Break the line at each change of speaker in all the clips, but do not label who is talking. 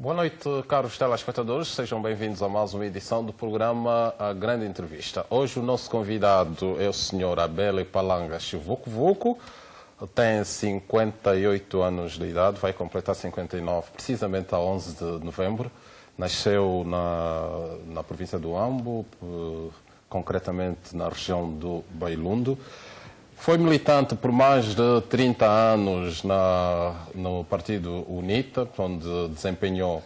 Boa noite, caros telespectadores. Sejam bem-vindos a mais uma edição do programa A Grande Entrevista. Hoje o nosso convidado é o Sr. Abel Palanga Chivuco. Tem 58 anos de idade, vai completar 59 precisamente a 11 de novembro. Nasceu na província do Ambo, concretamente na região do Bailundo. Foi militante por mais de 30 anos no Partido UNITA, onde desempenhou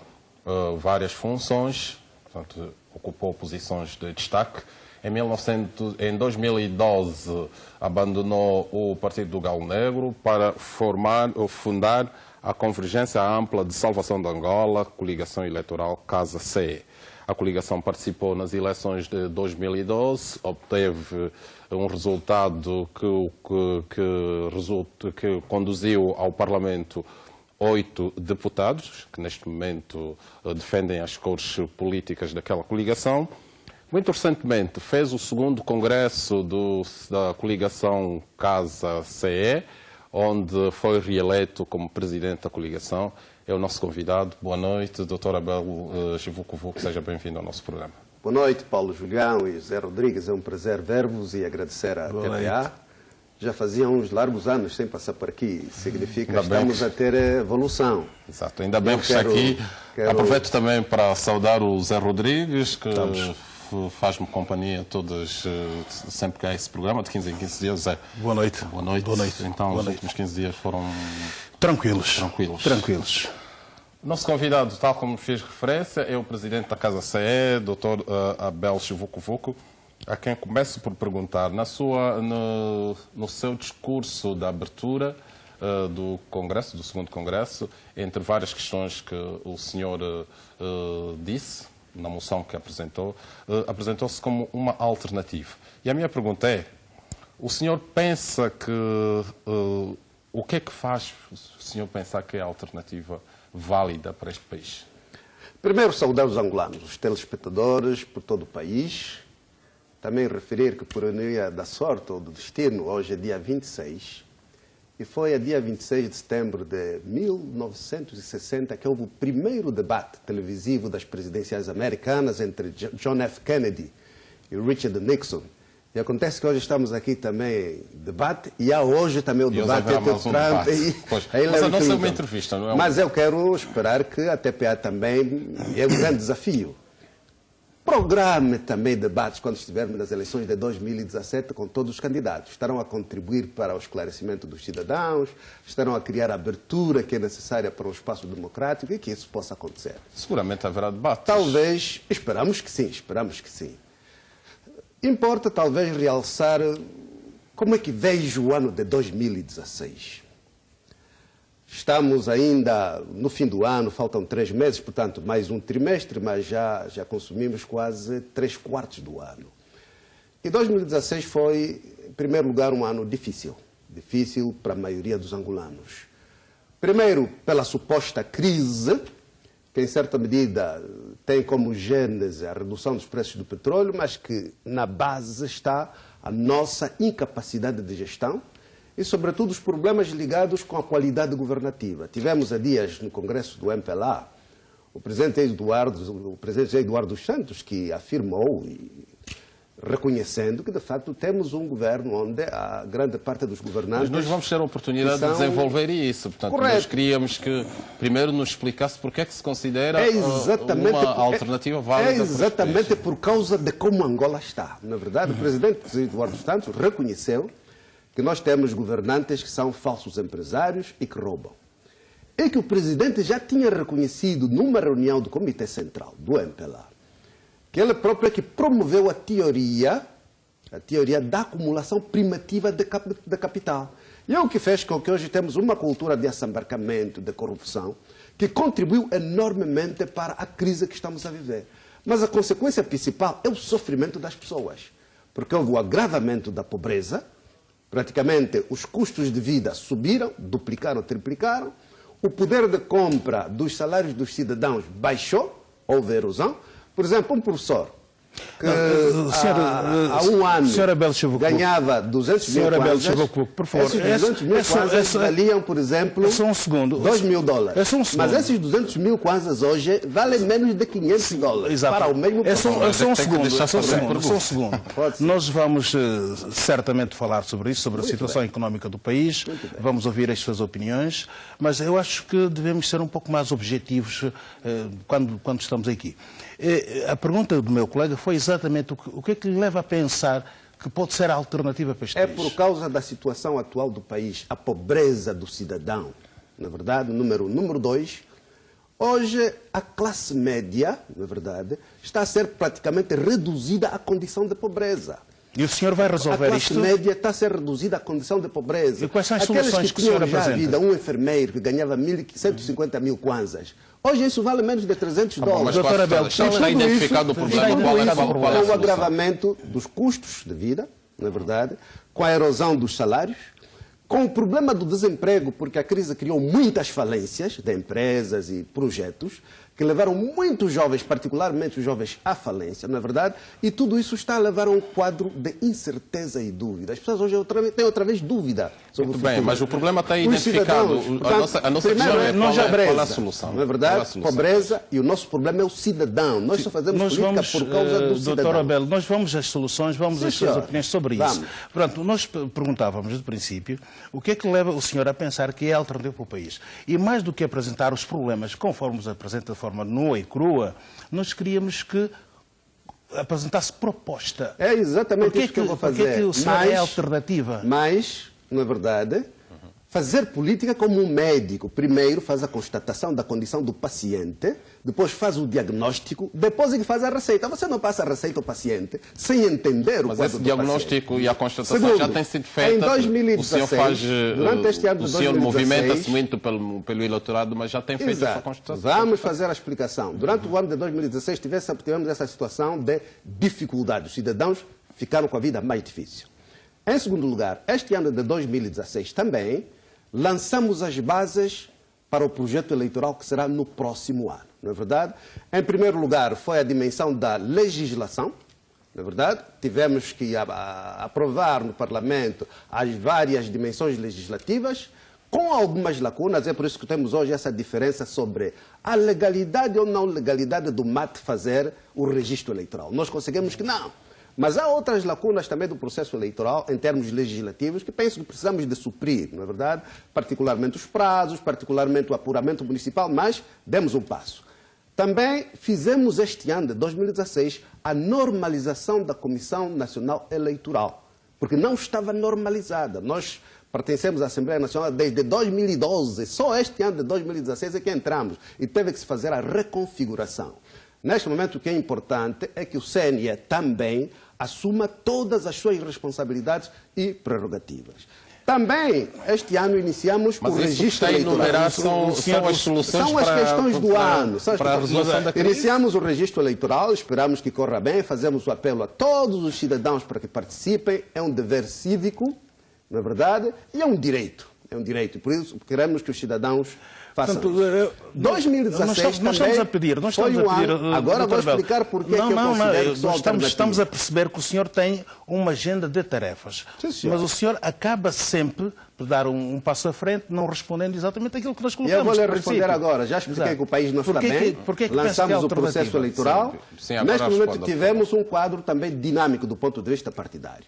várias funções, portanto, ocupou posições de destaque. Em 2012, abandonou o Partido do Galo Negro para fundar a Convergência Ampla de Salvação de Angola, coligação eleitoral Casa CE. A coligação participou nas eleições de 2012, obteve um resultado que conduziu ao Parlamento 8 deputados, que neste momento defendem as cores políticas daquela coligação. Muito recentemente fez o segundo congresso da coligação Casa CE, onde foi reeleito como presidente da coligação. É o nosso convidado. Boa noite, Dr. Abel Chivuco. Seja bem-vindo ao nosso programa.
Boa noite, Paulo Julião e José Rodrigues. É um prazer ver-vos e agradecer à TPA. Já fazia uns largos anos sem passar por aqui. Significa que estamos a ter evolução.
Exato. Ainda bem que está aqui. Aproveito também para saudar o Zé Rodrigues, que faz-me companhia todas, sempre que há esse programa, de 15 em 15 dias. Zé.
Boa noite.
Boa noite.
Boa noite.
Então,
Boa
os
noite.
últimos 15 dias foram...
Tranquilos.
O nosso convidado, tal como fiz referência, é o presidente da Casa CE, Dr. Abel Chivuco, a quem começo por perguntar, no seu discurso de abertura do Congresso, do segundo Congresso, entre várias questões que o senhor disse, na moção que apresentou, apresentou-se como uma alternativa. E a minha pergunta é, o senhor pensa que... o que é que faz o senhor pensar que é a alternativa válida para este país?
Primeiro, saudar os angolanos, os telespectadores por todo o país. Também referir que, por ironia da sorte ou do destino, hoje é dia 26. E foi a dia 26 de setembro de 1960 que houve o primeiro debate televisivo das presidenciais americanas entre John F. Kennedy e Richard Nixon. E acontece que hoje estamos aqui também em debate, e há hoje também o debate entre o Trump e
a Hillary Clinton. Mas a nossa é uma entrevista, não é?
Mas eu quero esperar que a TPA também é um grande desafio. Programe também debates quando estivermos nas eleições de 2017 com todos os candidatos. Estarão a contribuir para o esclarecimento dos cidadãos, estarão a criar a abertura que é necessária para o espaço democrático e que isso possa acontecer.
Seguramente haverá debates.
Talvez, esperamos que sim. Importa talvez realçar como é que vejo o ano de 2016. Estamos ainda no fim do ano, faltam 3 meses, portanto mais um trimestre, mas já consumimos quase 3/4 do ano. E 2016 foi, em primeiro lugar, um ano difícil para a maioria dos angolanos. Primeiro, pela suposta crise, que em certa medida tem como gênese a redução dos preços do petróleo, mas que na base está a nossa incapacidade de gestão e, sobretudo, os problemas ligados com a qualidade governativa. Tivemos há dias no Congresso do MPLA o presidente Eduardo dos Santos, que afirmou, reconhecendo que, de facto, temos um governo onde a grande parte dos governantes...
Mas nós vamos ter a oportunidade de desenvolver isso. Portanto,
correto.
Nós queríamos que, primeiro, nos explicasse porque é que se considera uma alternativa válida.
É exatamente por causa de como Angola está. Na verdade, o presidente Eduardo dos Santos reconheceu que nós temos governantes que são falsos empresários e que roubam. E que o presidente já tinha reconhecido numa reunião do Comitê Central do MPLA, que ele próprio é que promoveu a teoria da acumulação primitiva da capital. E é o que fez com que hoje temos uma cultura de assambarcamento, de corrupção, que contribuiu enormemente para a crise que estamos a viver. Mas a consequência principal é o sofrimento das pessoas, porque houve o agravamento da pobreza, praticamente os custos de vida subiram, duplicaram, triplicaram, o poder de compra dos salários dos cidadãos baixou, houve erosão. Por exemplo, um professor que há um ano ganhava 200 mil kwanzas.
Por favor,
esses 200 mil kwanzas valiam, por exemplo, $2.000. Mas esses 200 mil kwanzas hoje valem menos de $500
Exato.
para o mesmo
produto. É só um segundo. Nós vamos certamente falar sobre isso, sobre a situação económica do país. Vamos ouvir as suas opiniões, mas eu acho que devemos ser um pouco mais objetivos quando estamos aqui. A pergunta do meu colega foi exatamente o que é que lhe leva a pensar que pode ser a alternativa para este país?
É por causa da situação atual do país, a pobreza do cidadão. Na verdade, número 2, hoje a classe média, na verdade, está a ser praticamente reduzida à condição de pobreza.
E o senhor vai resolver isto?
A classe média está a ser reduzida à condição de pobreza.
E quais são as soluções que o senhor apresenta?
Vida, um enfermeiro que ganhava 150 mil kwanzas. Hoje isso vale menos de $300.
Mas doutor Abel, está identificado o problema? Qual é
o agravamento dos custos de vida, na verdade, com a erosão dos salários, com o problema do desemprego, porque a crise criou muitas falências de empresas e projetos, que levaram muitos jovens, particularmente os jovens, à falência, não é verdade? E tudo isso está a levar a um quadro de incerteza e dúvida. As pessoas hoje têm outra vez dúvida sobre o futuro.
Bem, mas o problema está identificado. A nossa questão é qual é a solução?
Não é verdade? Pobreza, e o nosso problema é o cidadão. Nós só fazemos política por causa do cidadão.
Doutor Abel, nós vamos às soluções, vamos às suas opiniões sobre isso. Pronto, nós perguntávamos do princípio o que é que leva o senhor a pensar que é alternativa para o país. E mais do que apresentar os problemas conforme os apresenta de forma nua e crua, nós queríamos que apresentasse proposta.
É exatamente isso que eu vou fazer.
Porque é que o senhor é a alternativa?
Mas, na verdade, fazer política como um médico. Primeiro faz a constatação da condição do paciente, depois faz o diagnóstico, depois é que faz a receita. Você não passa a receita ao paciente sem entender o quadro do paciente.
Mas esse diagnóstico e a constatação já tem sido feita.
Em 2016, durante este ano de 2016...
O senhor movimenta-se muito pelo eleitorado, mas já tem feito essa constatação.
Vamos fazer a explicação. Durante o ano de 2016 tivemos essa situação de dificuldade. Os cidadãos ficaram com a vida mais difícil. Em segundo lugar, este ano de 2016 também lançamos as bases para o projeto eleitoral que será no próximo ano, não é verdade? Em primeiro lugar, foi a dimensão da legislação, não é verdade? Tivemos que aprovar no Parlamento as várias dimensões legislativas, com algumas lacunas, é por isso que temos hoje essa diferença sobre a legalidade ou não legalidade do MAT fazer o registro eleitoral. Nós conseguimos que não. Mas há outras lacunas também do processo eleitoral, em termos legislativos, que penso que precisamos de suprir, não é verdade? Particularmente os prazos, particularmente o apuramento municipal, mas demos um passo. Também fizemos este ano de 2016 a normalização da Comissão Nacional Eleitoral, porque não estava normalizada. Nós pertencemos à Assembleia Nacional desde 2012, só este ano de 2016 é que entramos e teve que se fazer a reconfiguração. Neste momento, o que é importante é que o CNE também assuma todas as suas responsabilidades e prerrogativas. Também, este ano, iniciamos o registro eleitoral.
São as soluções
são as questões do ano.
Para a resolução da crise.
Iniciamos o registro eleitoral, esperamos que corra bem, fazemos o apelo a todos os cidadãos para que participem. É um dever cívico, na verdade, e é um direito. É um direito, e por isso queremos que os cidadãos façam. 2016
nós estamos a pedir.
Agora vou explicar porque é que eu considero que sou alternativo.
Estamos a perceber que o senhor tem uma agenda de tarefas.
Sim,
mas o senhor acaba sempre por dar um passo à frente, não respondendo exatamente aquilo que nós colocamos.
E eu vou lhe responder agora. Já expliquei que o país não está bem. Lançamos o processo eleitoral. Neste momento tivemos um quadro também dinâmico do ponto de vista partidário.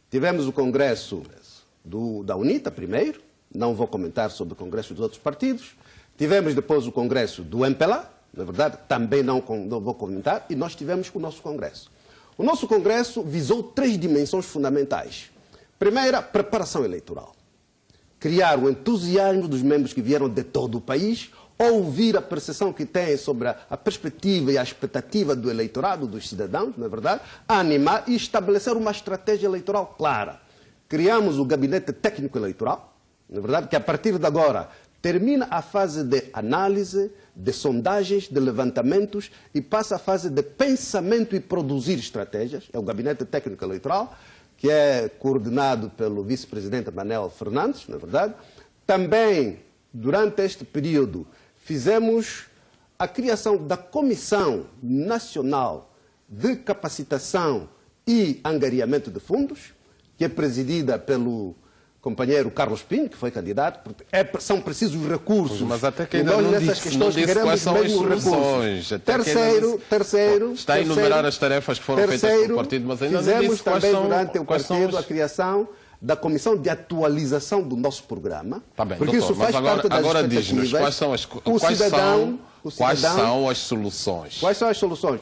Tivemos o Congresso da UNITA primeiro. Não vou comentar sobre o Congresso dos outros partidos. Tivemos depois o Congresso do MPLA, na verdade, também não vou comentar, e nós tivemos o nosso Congresso. O nosso Congresso visou 3 dimensões fundamentais. Primeira, preparação eleitoral. Criar o entusiasmo dos membros que vieram de todo o país, ouvir a percepção que têm sobre a perspectiva e a expectativa do eleitorado, dos cidadãos, na verdade, animar e estabelecer uma estratégia eleitoral clara. Criamos o Gabinete Técnico Eleitoral, na verdade, que a partir de agora termina a fase de análise, de sondagens, de levantamentos e passa a fase de pensamento e produzir estratégias. É o Gabinete Técnico Eleitoral, que é coordenado pelo vice-presidente Manel Fernandes, na verdade. Também, durante este período, fizemos a criação da Comissão Nacional de capacitação e angariamento de fundos, que é presidida pelo companheiro Carlos Pinho, que foi candidato, porque são precisos recursos.
Mas até que ainda não disse quais são as soluções.
Terceiro,
está a enumerar as tarefas que foram feitas pelo partido, mas ainda não disse quais são.
Fizemos também durante o partido a criação da Comissão de Atualização do nosso programa.
Tá bem,
porque
doutor,
isso faz parte das
agora diz-nos quais são as soluções.
Quais são as soluções?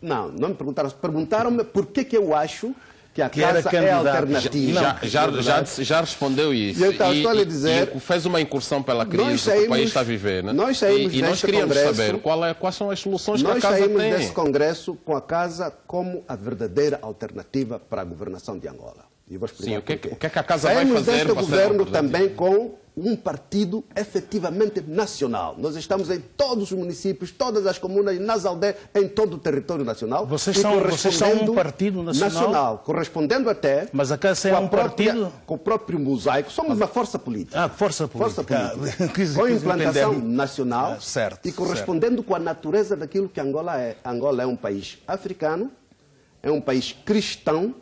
Não me perguntaram. Perguntaram-me por que eu acho que a casa é alternativa.
Já respondeu isso.
E então, estou a lhe dizer,
e fez uma incursão pela crise que o país está a viver. Né?
Nós saímos
e nós queríamos
congresso,
saber quais são as soluções que a casa tem.
Nós saímos desse congresso com a casa como a verdadeira alternativa para a governação de Angola. E vou explicar.
Sim, o que é que a casa vai fazer?
Saímos deste governo também com um partido efetivamente nacional. Nós estamos em todos os municípios, todas as comunas, nas aldeias, em todo o território nacional.
Vocês são um partido nacional?
Correspondendo até...
Mas a casa é um partido?
Com o próprio mosaico. Somos uma força política.
Força política.
Com implantação nacional
certo,
e correspondendo com a natureza daquilo que Angola é. Angola é um país africano, é um país cristão,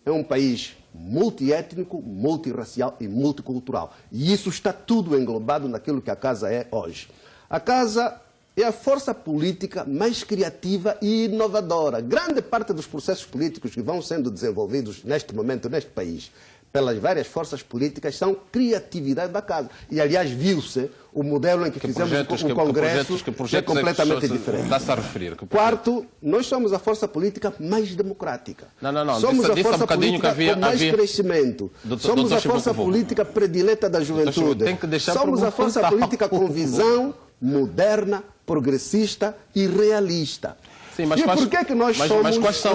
é um país multiétnico, multirracial e multicultural. E isso está tudo englobado naquilo que a Casa é hoje. A Casa é a força política mais criativa e inovadora. Grande parte dos processos políticos que vão sendo desenvolvidos neste momento, neste país, pelas várias forças políticas, são criatividade da Casa. E, aliás, viu-se o modelo em que fizemos o Congresso é completamente diferente.
Dá-se a referir.
Quarto, nós somos a força política mais democrática.
Não.
Somos a força
política
com mais crescimento. Somos a força política predileta da juventude. Somos a força política com visão moderna, progressista e realista.
Sim, mas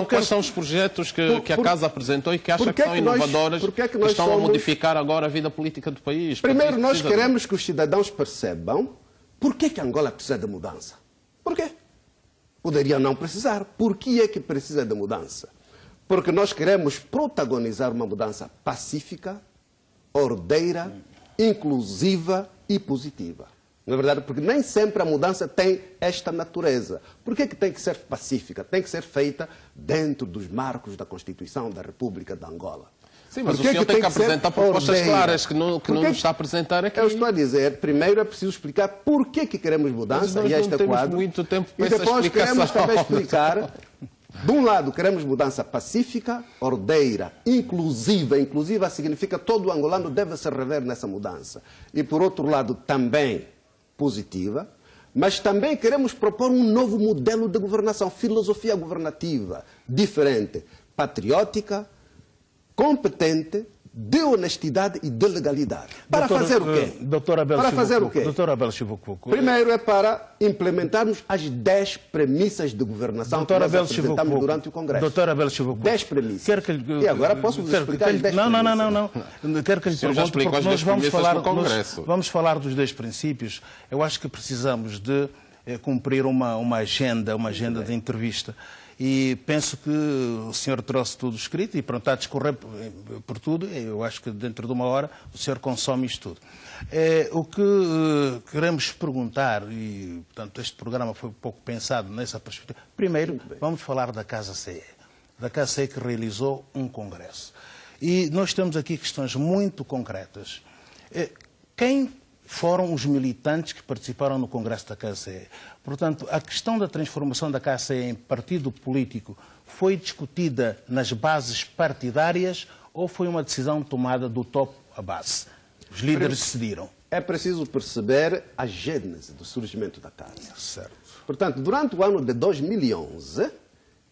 quais são os projetos que a Casa apresentou e que acha que são inovadores, que estão a modificar agora a vida política do país?
Primeiro, nós queremos que os cidadãos percebam por que Angola precisa de mudança. Por quê? Poderia não precisar. Por que é que precisa de mudança? Porque nós queremos protagonizar uma mudança pacífica, ordeira, inclusiva e positiva. Na verdade, porque nem sempre a mudança tem esta natureza. Por que tem que ser pacífica? Tem que ser feita dentro dos marcos da Constituição da República de Angola.
Sim, mas o senhor tem que apresentar propostas claras que não está a apresentar aqui.
Eu estou a dizer, primeiro é preciso explicar por que queremos mudança, e este quadro.
Muito tempo
e depois queremos também explicar, de um lado, queremos mudança pacífica, ordeira, inclusiva. Inclusiva significa que todo angolano deve se rever nessa mudança. E, por outro lado, também positiva, mas também queremos propor um novo modelo de governação, filosofia governativa diferente, patriótica, competente, de honestidade e de legalidade. Para fazer o quê?
Para fazer o quê? Doutor Abel Chivucuco.
Primeiro é para implementarmos as 10 premissas de governação que nós apresentamos durante o Congresso.
Doutor Abel Chivucuco.
10 premissas. E agora posso vos explicar as 10 premissas.
Não. Quero que lhe pergunte, porque nós vamos falar dos 10 princípios. Eu acho que precisamos de cumprir uma agenda de entrevista. E penso que o senhor trouxe tudo escrito e pronto, está a discorrer por tudo. Eu acho que dentro de uma hora o senhor consome isto tudo. O que queremos perguntar, e portanto este programa foi um pouco pensado nessa perspectiva. Primeiro, vamos falar da Casa CE. Da Casa CE que realizou um congresso. E nós temos aqui questões muito concretas. Quem foram os militantes que participaram no Congresso da KCE? Portanto, a questão da transformação da KCE em partido político foi discutida nas bases partidárias ou foi uma decisão tomada do topo à base? Os líderes decidiram.
É preciso perceber a gênese do surgimento da casa.
Certo.
Portanto, durante o ano de 2011,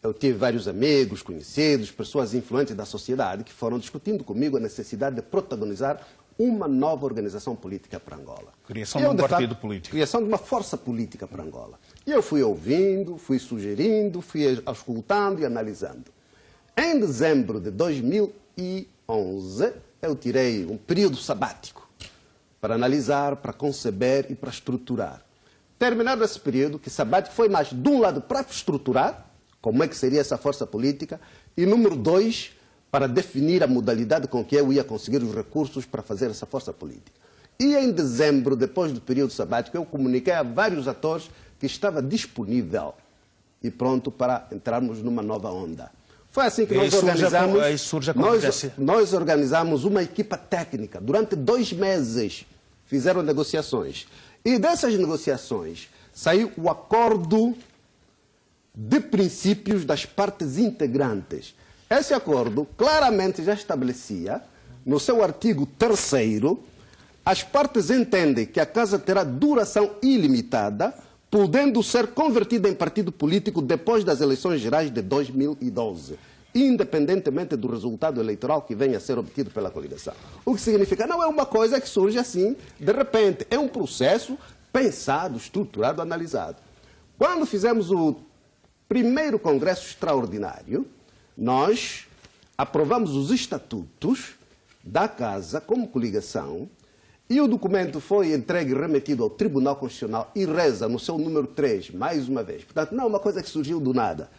eu tive vários amigos, conhecidos, pessoas influentes da sociedade que foram discutindo comigo a necessidade de protagonizar uma nova organização política para Angola.
Criação de um partido político.
Criação de uma força política para Angola. E eu fui ouvindo, fui sugerindo, fui auscultando e analisando. Em dezembro de 2011, eu tirei um período sabático para analisar, para conceber e para estruturar. Terminado esse período, que sabático foi mais, de um lado, para estruturar como é que seria essa força política, e número 2, para definir a modalidade com que eu ia conseguir os recursos para fazer essa força política. E em dezembro, depois do período sabático, eu comuniquei a vários atores que estava disponível e pronto para entrarmos numa nova onda. Foi assim que nós organizamos. Nós organizamos uma equipa técnica. Durante 2 meses fizeram negociações. E dessas negociações saiu o acordo de princípios das partes integrantes. Esse acordo claramente já estabelecia, no seu artigo 3º, as partes entendem que a Casa terá duração ilimitada, podendo ser convertida em partido político depois das eleições gerais de 2012, independentemente do resultado eleitoral que venha a ser obtido pela coligação. O que significa, não é uma coisa que surge assim, de repente, é um processo pensado, estruturado, analisado. Quando fizemos o primeiro congresso extraordinário, nós aprovamos os estatutos da Casa como coligação e o documento foi entregue e remetido ao Tribunal Constitucional e reza no seu número 3, mais uma vez. Portanto, não é uma coisa que surgiu do nada.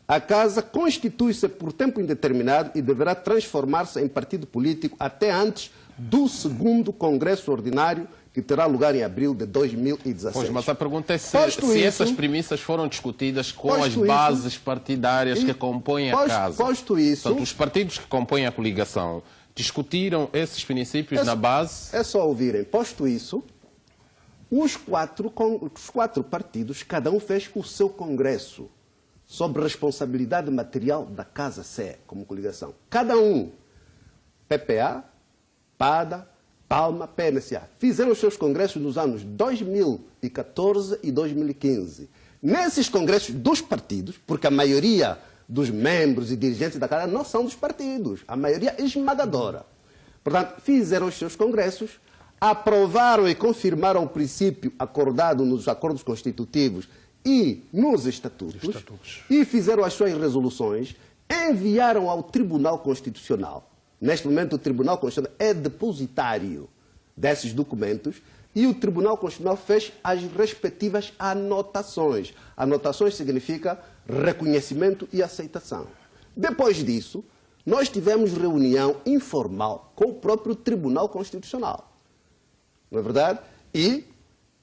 A Casa constitui-se por tempo indeterminado e deverá transformar-se em partido político até antes do 2º Congresso Ordinário, que terá lugar em abril de 2016.
Pois, mas a pergunta é se essas premissas foram discutidas com as bases partidárias que compõem a Casa.
Posto isso...
Portanto, os partidos que compõem a coligação discutiram esses princípios na base?
É só ouvirem. Posto isso, os quatro partidos, cada um fez o seu congresso, sob responsabilidade material da Casa Sé, como coligação. Cada um, PPA, PADA, Palma, PMCA, fizeram os seus congressos nos anos 2014 e 2015. Nesses congressos dos partidos, porque a maioria dos membros e dirigentes da Casa não são dos partidos, a maioria esmagadora. Portanto, fizeram os seus congressos, aprovaram e confirmaram o princípio acordado nos acordos constitutivos e nos estatutos. E fizeram as suas resoluções, enviaram ao Tribunal Constitucional. Neste momento, o Tribunal Constitucional é depositário desses documentos e o Tribunal Constitucional fez as respectivas anotações. Anotações significa reconhecimento e aceitação. Depois disso, nós tivemos reunião informal com o próprio Tribunal Constitucional. Não é verdade? E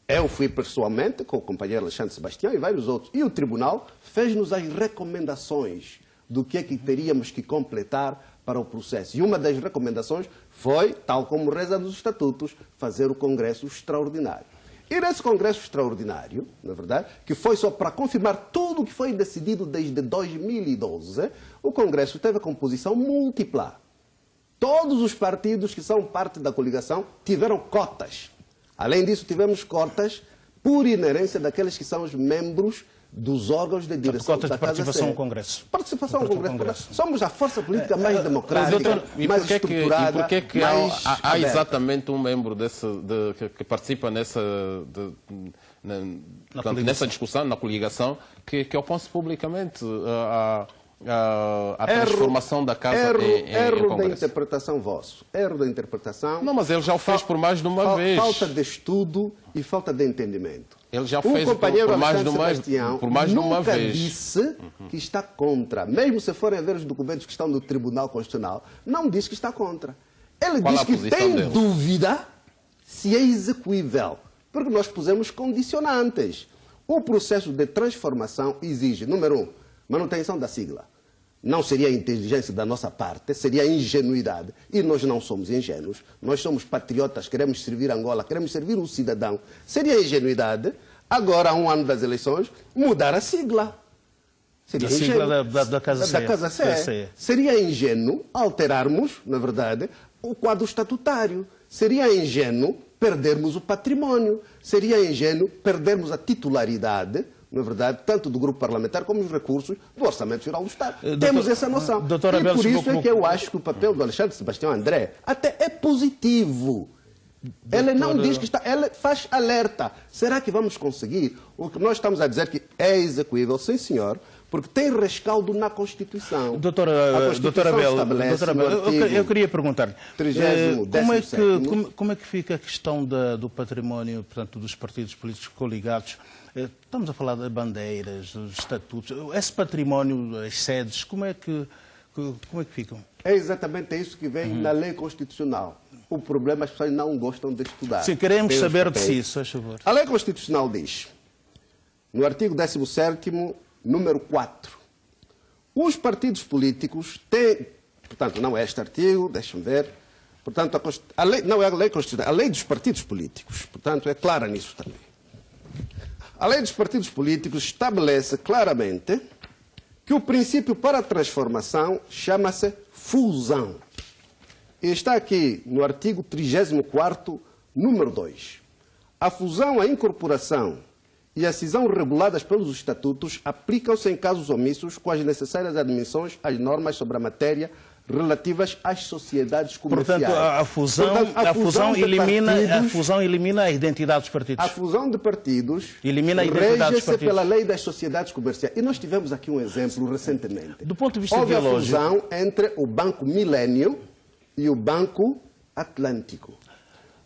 eu fui pessoalmente com o companheiro Alexandre Sebastião e vários outros. E o Tribunal fez-nos as recomendações do que é que teríamos que completar para o processo. E uma das recomendações foi, tal como reza nos estatutos, fazer o Congresso Extraordinário. E nesse Congresso Extraordinário, na verdade, que foi só para confirmar tudo o que foi decidido desde 2012, o Congresso teve a composição múltipla. Todos os partidos que são parte da coligação tiveram cotas. Além disso, tivemos cotas por inerência daqueles que são os membros dos órgãos de direção da Casa Sé.
Participação no Congresso.
Participação no Congresso. Somos a força política mais democrática, mais estruturada,
e por que há exatamente um membro que participa nessa discussão, na coligação, que opõe-se publicamente a transformação da Casa em
Erro
Congresso?
da interpretação vosso. Erro da interpretação.
Não, mas ele já o fez por mais de uma vez.
Falta de estudo e falta de entendimento.
Ele já fez por mais de uma vez.
Nunca disse que está contra. Mesmo se forem a ver os documentos que estão no Tribunal Constitucional, não diz que está contra. Ele diz que tem dúvida se é execuível. Porque nós pusemos condicionantes. O processo de transformação exige, número 1, manutenção da sigla. Não seria inteligência da nossa parte, seria ingenuidade. E nós não somos ingênuos. Nós somos patriotas, queremos servir Angola, queremos servir o cidadão. Seria ingenuidade, agora, a um ano das eleições, mudar a sigla. Seria
sigla da Casa
Sé. Seria ingênuo alterarmos, na verdade, o quadro estatutário. Seria ingênuo perdermos o património. Seria ingênuo perdermos a titularidade, na verdade, tanto do grupo parlamentar como os recursos do Orçamento Geral do Estado. Temos essa noção. E por isso é que eu acho que o papel do Alexandre Sebastião André até é positivo. Ele não diz que está, ele faz alerta. Será que vamos conseguir? O que nós estamos a dizer que é execuível, sim senhor, porque tem rescaldo na Constituição.
Doutora Abel, eu queria perguntar-lhe, como é que fica a questão do património, portanto, dos partidos políticos coligados? Estamos a falar de bandeiras, dos estatutos. Esse património, as sedes, como é que ficam?
É exatamente isso que vem na lei constitucional. O problema é que as pessoas não gostam de estudar.
Sim, queremos saber de si, por favor.
A lei constitucional diz, no artigo 17º, número 4. Os partidos políticos têm, portanto, não é este artigo, deixem-me ver, portanto, a lei, não é a lei constitucional, a lei dos partidos políticos, portanto, é clara nisso também. A lei dos partidos políticos estabelece claramente que o princípio para a transformação chama-se fusão. E está aqui no artigo 34º, número 2. A fusão, a incorporação e a cisão reguladas pelos estatutos aplicam-se em casos omissos com as necessárias admissões às normas sobre a matéria relativas às sociedades comerciais.
Portanto, a fusão elimina a identidade dos partidos.
A fusão de partidos rege-se pela lei das sociedades comerciais. E nós tivemos aqui um exemplo recentemente.
Do ponto de vista
houve
ideológico,
a fusão entre o Banco Milênio e o Banco Atlântico.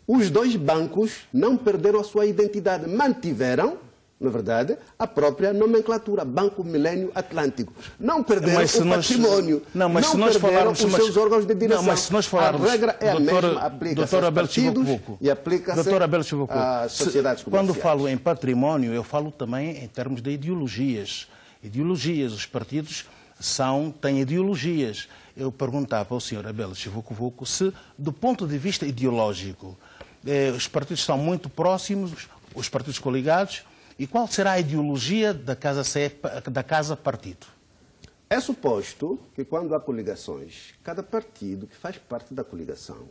Os dois bancos não perderam a sua identidade, mantiveram, na verdade, a própria nomenclatura, Banco Milênio Atlântico. Não perderam o património, não perderam os seus órgãos de direção.
Não, mas se nós falarmos,
a regra é a mesma, aplica-se aos partidos e aplica-se às sociedades comerciais.
Quando falo em património, eu falo também em termos de ideologias. Ideologias, os partidos têm ideologias. Eu perguntava ao Sr. Abel Chivuco se, do ponto de vista ideológico, os partidos estão muito próximos, os partidos coligados, e qual será a ideologia da Casa Partido?
É suposto que quando há coligações, cada partido que faz parte da coligação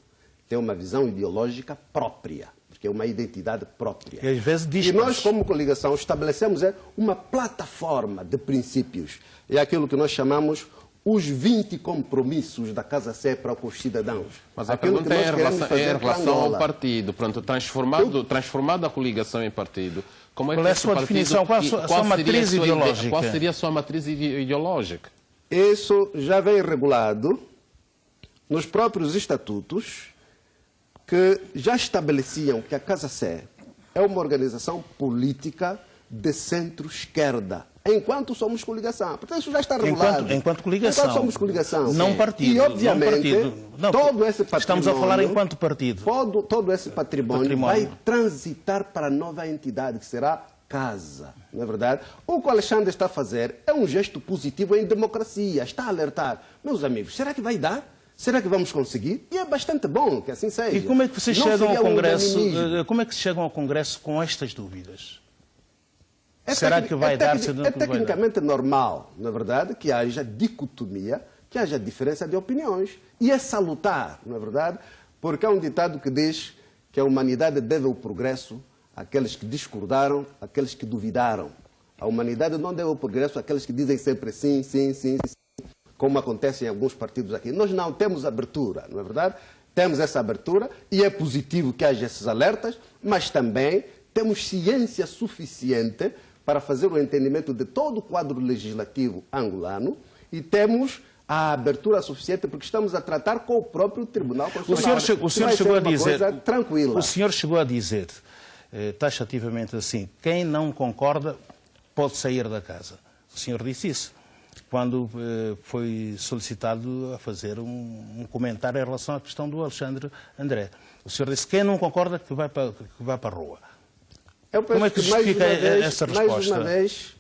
tem uma visão ideológica própria, porque é uma identidade própria.
E às vezes
E nós, como coligação, estabelecemos uma plataforma de princípios. É aquilo que nós chamamos os 20 compromissos da Casa Sé para com os cidadãos.
Mas a pergunta é em relação ao partido. Pronto, transformado a coligação em partido. Como é
qual é a sua definição? Qual a sua matriz ideológica?
Qual seria a sua matriz ideológica?
Isso já vem regulado nos próprios estatutos que já estabeleciam que a Casa Sé é uma organização política de centro-esquerda, enquanto somos coligação. Portanto, isso já está regulado.
Enquanto coligação.
Enquanto somos coligação.
Não partido.
E, obviamente, todo esse património...
Estamos a falar enquanto partido.
Todo esse património vai transitar para a nova entidade, que será Casa. Não é verdade? O que o Alexandre está a fazer é um gesto positivo em democracia. Está a alertar. Meus amigos, será que vai dar? Será que vamos conseguir? E é bastante bom que assim seja.
E como é que vocês chegam ao Congresso? Como é que chegam ao Congresso com estas dúvidas? Será que vai dar?
É tecnicamente normal, na verdade, que haja dicotomia, que haja diferença de opiniões. E é salutar, na verdade, porque há um ditado que diz que a humanidade deve o progresso àqueles que discordaram, àqueles que duvidaram. A humanidade não deve o progresso àqueles que dizem sempre sim, sim, sim, sim, como acontece em alguns partidos aqui. Nós não temos abertura, não é verdade? Temos essa abertura e é positivo que haja esses alertas, mas também temos ciência suficiente para fazer o entendimento de todo o quadro legislativo angolano e temos a abertura suficiente porque estamos a tratar com o próprio Tribunal Constitucional.
O senhor chegou a dizer,
tranquila.
O senhor chegou a dizer, taxativamente assim, quem não concorda pode sair da casa. O senhor disse isso quando foi solicitado a fazer um comentário em relação à questão do Alexandre André. O senhor disse quem não concorda que vai para a rua. Como é que justifica essa resposta?
Mais uma vez,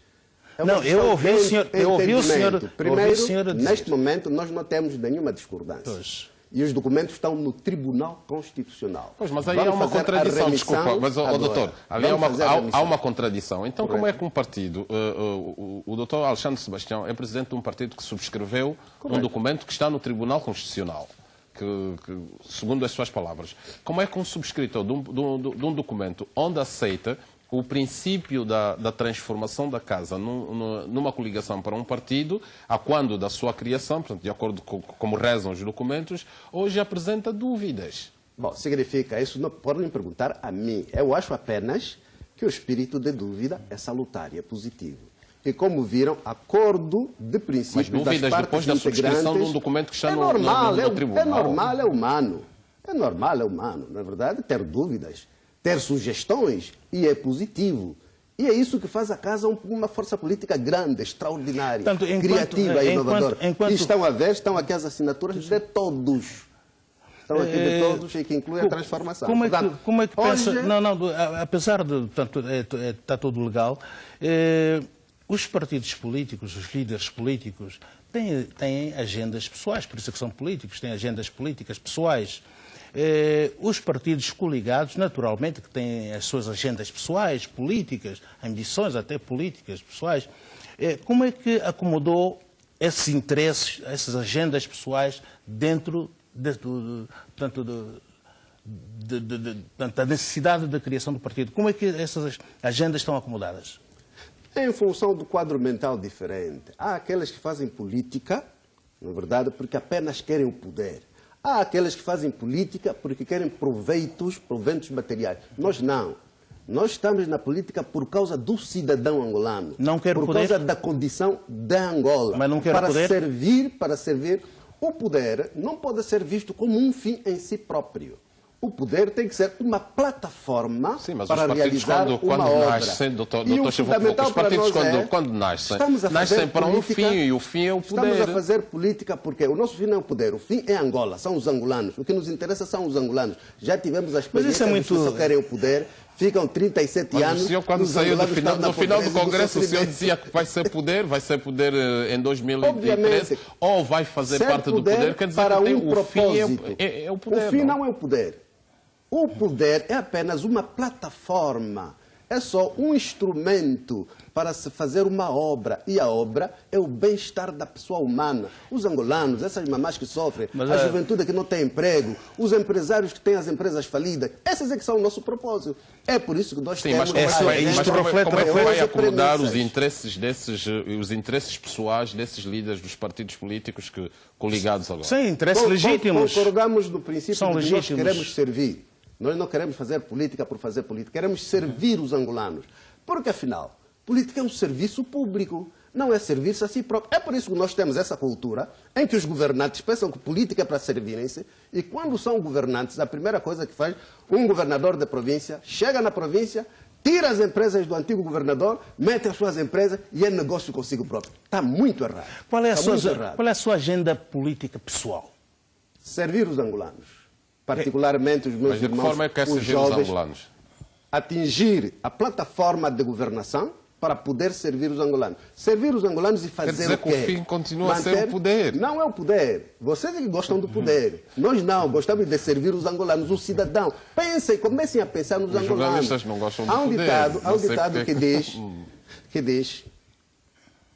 não, eu ouvi o senhor.
Primeiro, neste momento, nós não temos nenhuma discordância.
Pois.
E os documentos estão no Tribunal Constitucional.
Pois, mas aí há uma contradição, desculpa, mas, doutor, ali há uma contradição. Então, como é que um partido, o doutor Alexandre Sebastião é presidente de um partido que subscreveu um documento que está no Tribunal Constitucional? Que, segundo as suas palavras, como é que um subscritor de um documento onde aceita o princípio da transformação da casa numa coligação para um partido, a quando da sua criação, portanto, de acordo com como rezam os documentos, hoje apresenta dúvidas?
Bom, significa, isso não podem perguntar a mim. Eu acho apenas que o espírito de dúvida é salutar e é positivo. E como viram, acordo de princípios das partes
depois da subscrição de um documento que está no tribunal.
É normal, é humano. É normal, é humano, não é verdade? Ter dúvidas, ter sugestões, e é positivo. E é isso que faz a Casa uma força política grande, extraordinária, criativa e inovadora. E estão aqui as assinaturas de todos. Estão aqui de todos e que inclui a transformação.
Como é que pensa... Não, apesar de... Portanto, está tudo legal... os partidos políticos, os líderes políticos, têm agendas pessoais, por isso é que são políticos, têm agendas políticas pessoais. Os partidos coligados, naturalmente, que têm as suas agendas pessoais, políticas, ambições até políticas pessoais. Como é que acomodou esses interesses, essas agendas pessoais dentro da necessidade da criação do partido? Como é que essas agendas estão acomodadas?
Em função do quadro mental diferente. Há aqueles que fazem política, na verdade, porque apenas querem o poder. Há aqueles que fazem política porque querem proventos materiais. Nós não. Nós estamos na política por causa do cidadão angolano.
Não quer
por
poder?
Causa da condição da Angola.
Mas não quer
para
poder?
Para servir. O poder não pode ser visto como um fim em si próprio. O poder tem que ser uma plataforma para realizar uma obra.
Nascem, doutor Chivuco, os partidos quando nascem para um fim e o fim é o poder.
Estamos a fazer política porque o nosso fim não é o poder, o fim é Angola, são os angolanos. O que nos interessa são os angolanos. Já tivemos a experiência de que só querem o poder, ficam 37 anos...
O senhor, quando saiu no final do Congresso, o senhor dizia que vai ser poder em 2013, ou vai fazer parte do poder, quer dizer que o fim é o poder.
O fim não é o poder. O poder é apenas uma plataforma, é só um instrumento para se fazer uma obra. E a obra é o bem-estar da pessoa humana. Os angolanos, essas mamás que sofrem, a juventude que não tem emprego, os empresários que têm as empresas falidas, esses é que são o nosso propósito. É por isso que nós temos...
Mas como é que vai acomodar os interesses pessoais desses líderes dos partidos políticos coligados agora?
Sim, interesses legítimos.
Concordamos no princípio de que nós queremos servir. Nós não queremos fazer política por fazer política, queremos servir os angolanos. Porque, afinal, política é um serviço público, não é servir-se a si próprio. É por isso que nós temos essa cultura em que os governantes pensam que política é para servirem-se e, quando são governantes, a primeira coisa que faz um governador da província, chega na província, tira as empresas do antigo governador, mete as suas empresas e é negócio consigo próprio. Está muito errado.
Qual é a sua agenda política pessoal?
Servir os angolanos. Particularmente os meus irmãos,
forma é que
os jovens, atingir a plataforma de governação para poder servir os angolanos. Servir os angolanos e fazer o quê?
Que o fim continua a ser o poder.
Não é o poder. Vocês é que gostam do poder. Nós não, gostamos de servir os angolanos, o cidadão. Pensem, comecem a pensar nos angolanos.
Os jornalistas não gostam do poder.
Há um ditado que diz,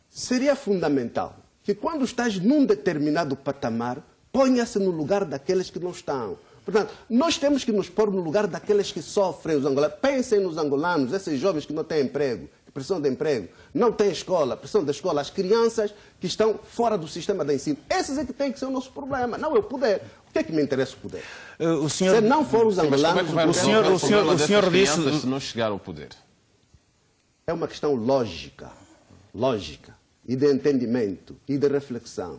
seria fundamental que quando estás num determinado patamar, ponha-se no lugar daqueles que não estão. Portanto, nós temos que nos pôr no lugar daqueles que sofrem os angolanos. Pensem nos angolanos, esses jovens que não têm emprego, que precisam de emprego, não têm escola, precisam da escola, as crianças que estão fora do sistema de ensino. Esses é que têm que ser o nosso problema, não é o poder. O que é que me interessa o poder? Se não for os angolanos...
O senhor disse... Se não chegar ao poder.
É uma questão lógica, e de entendimento, e de reflexão.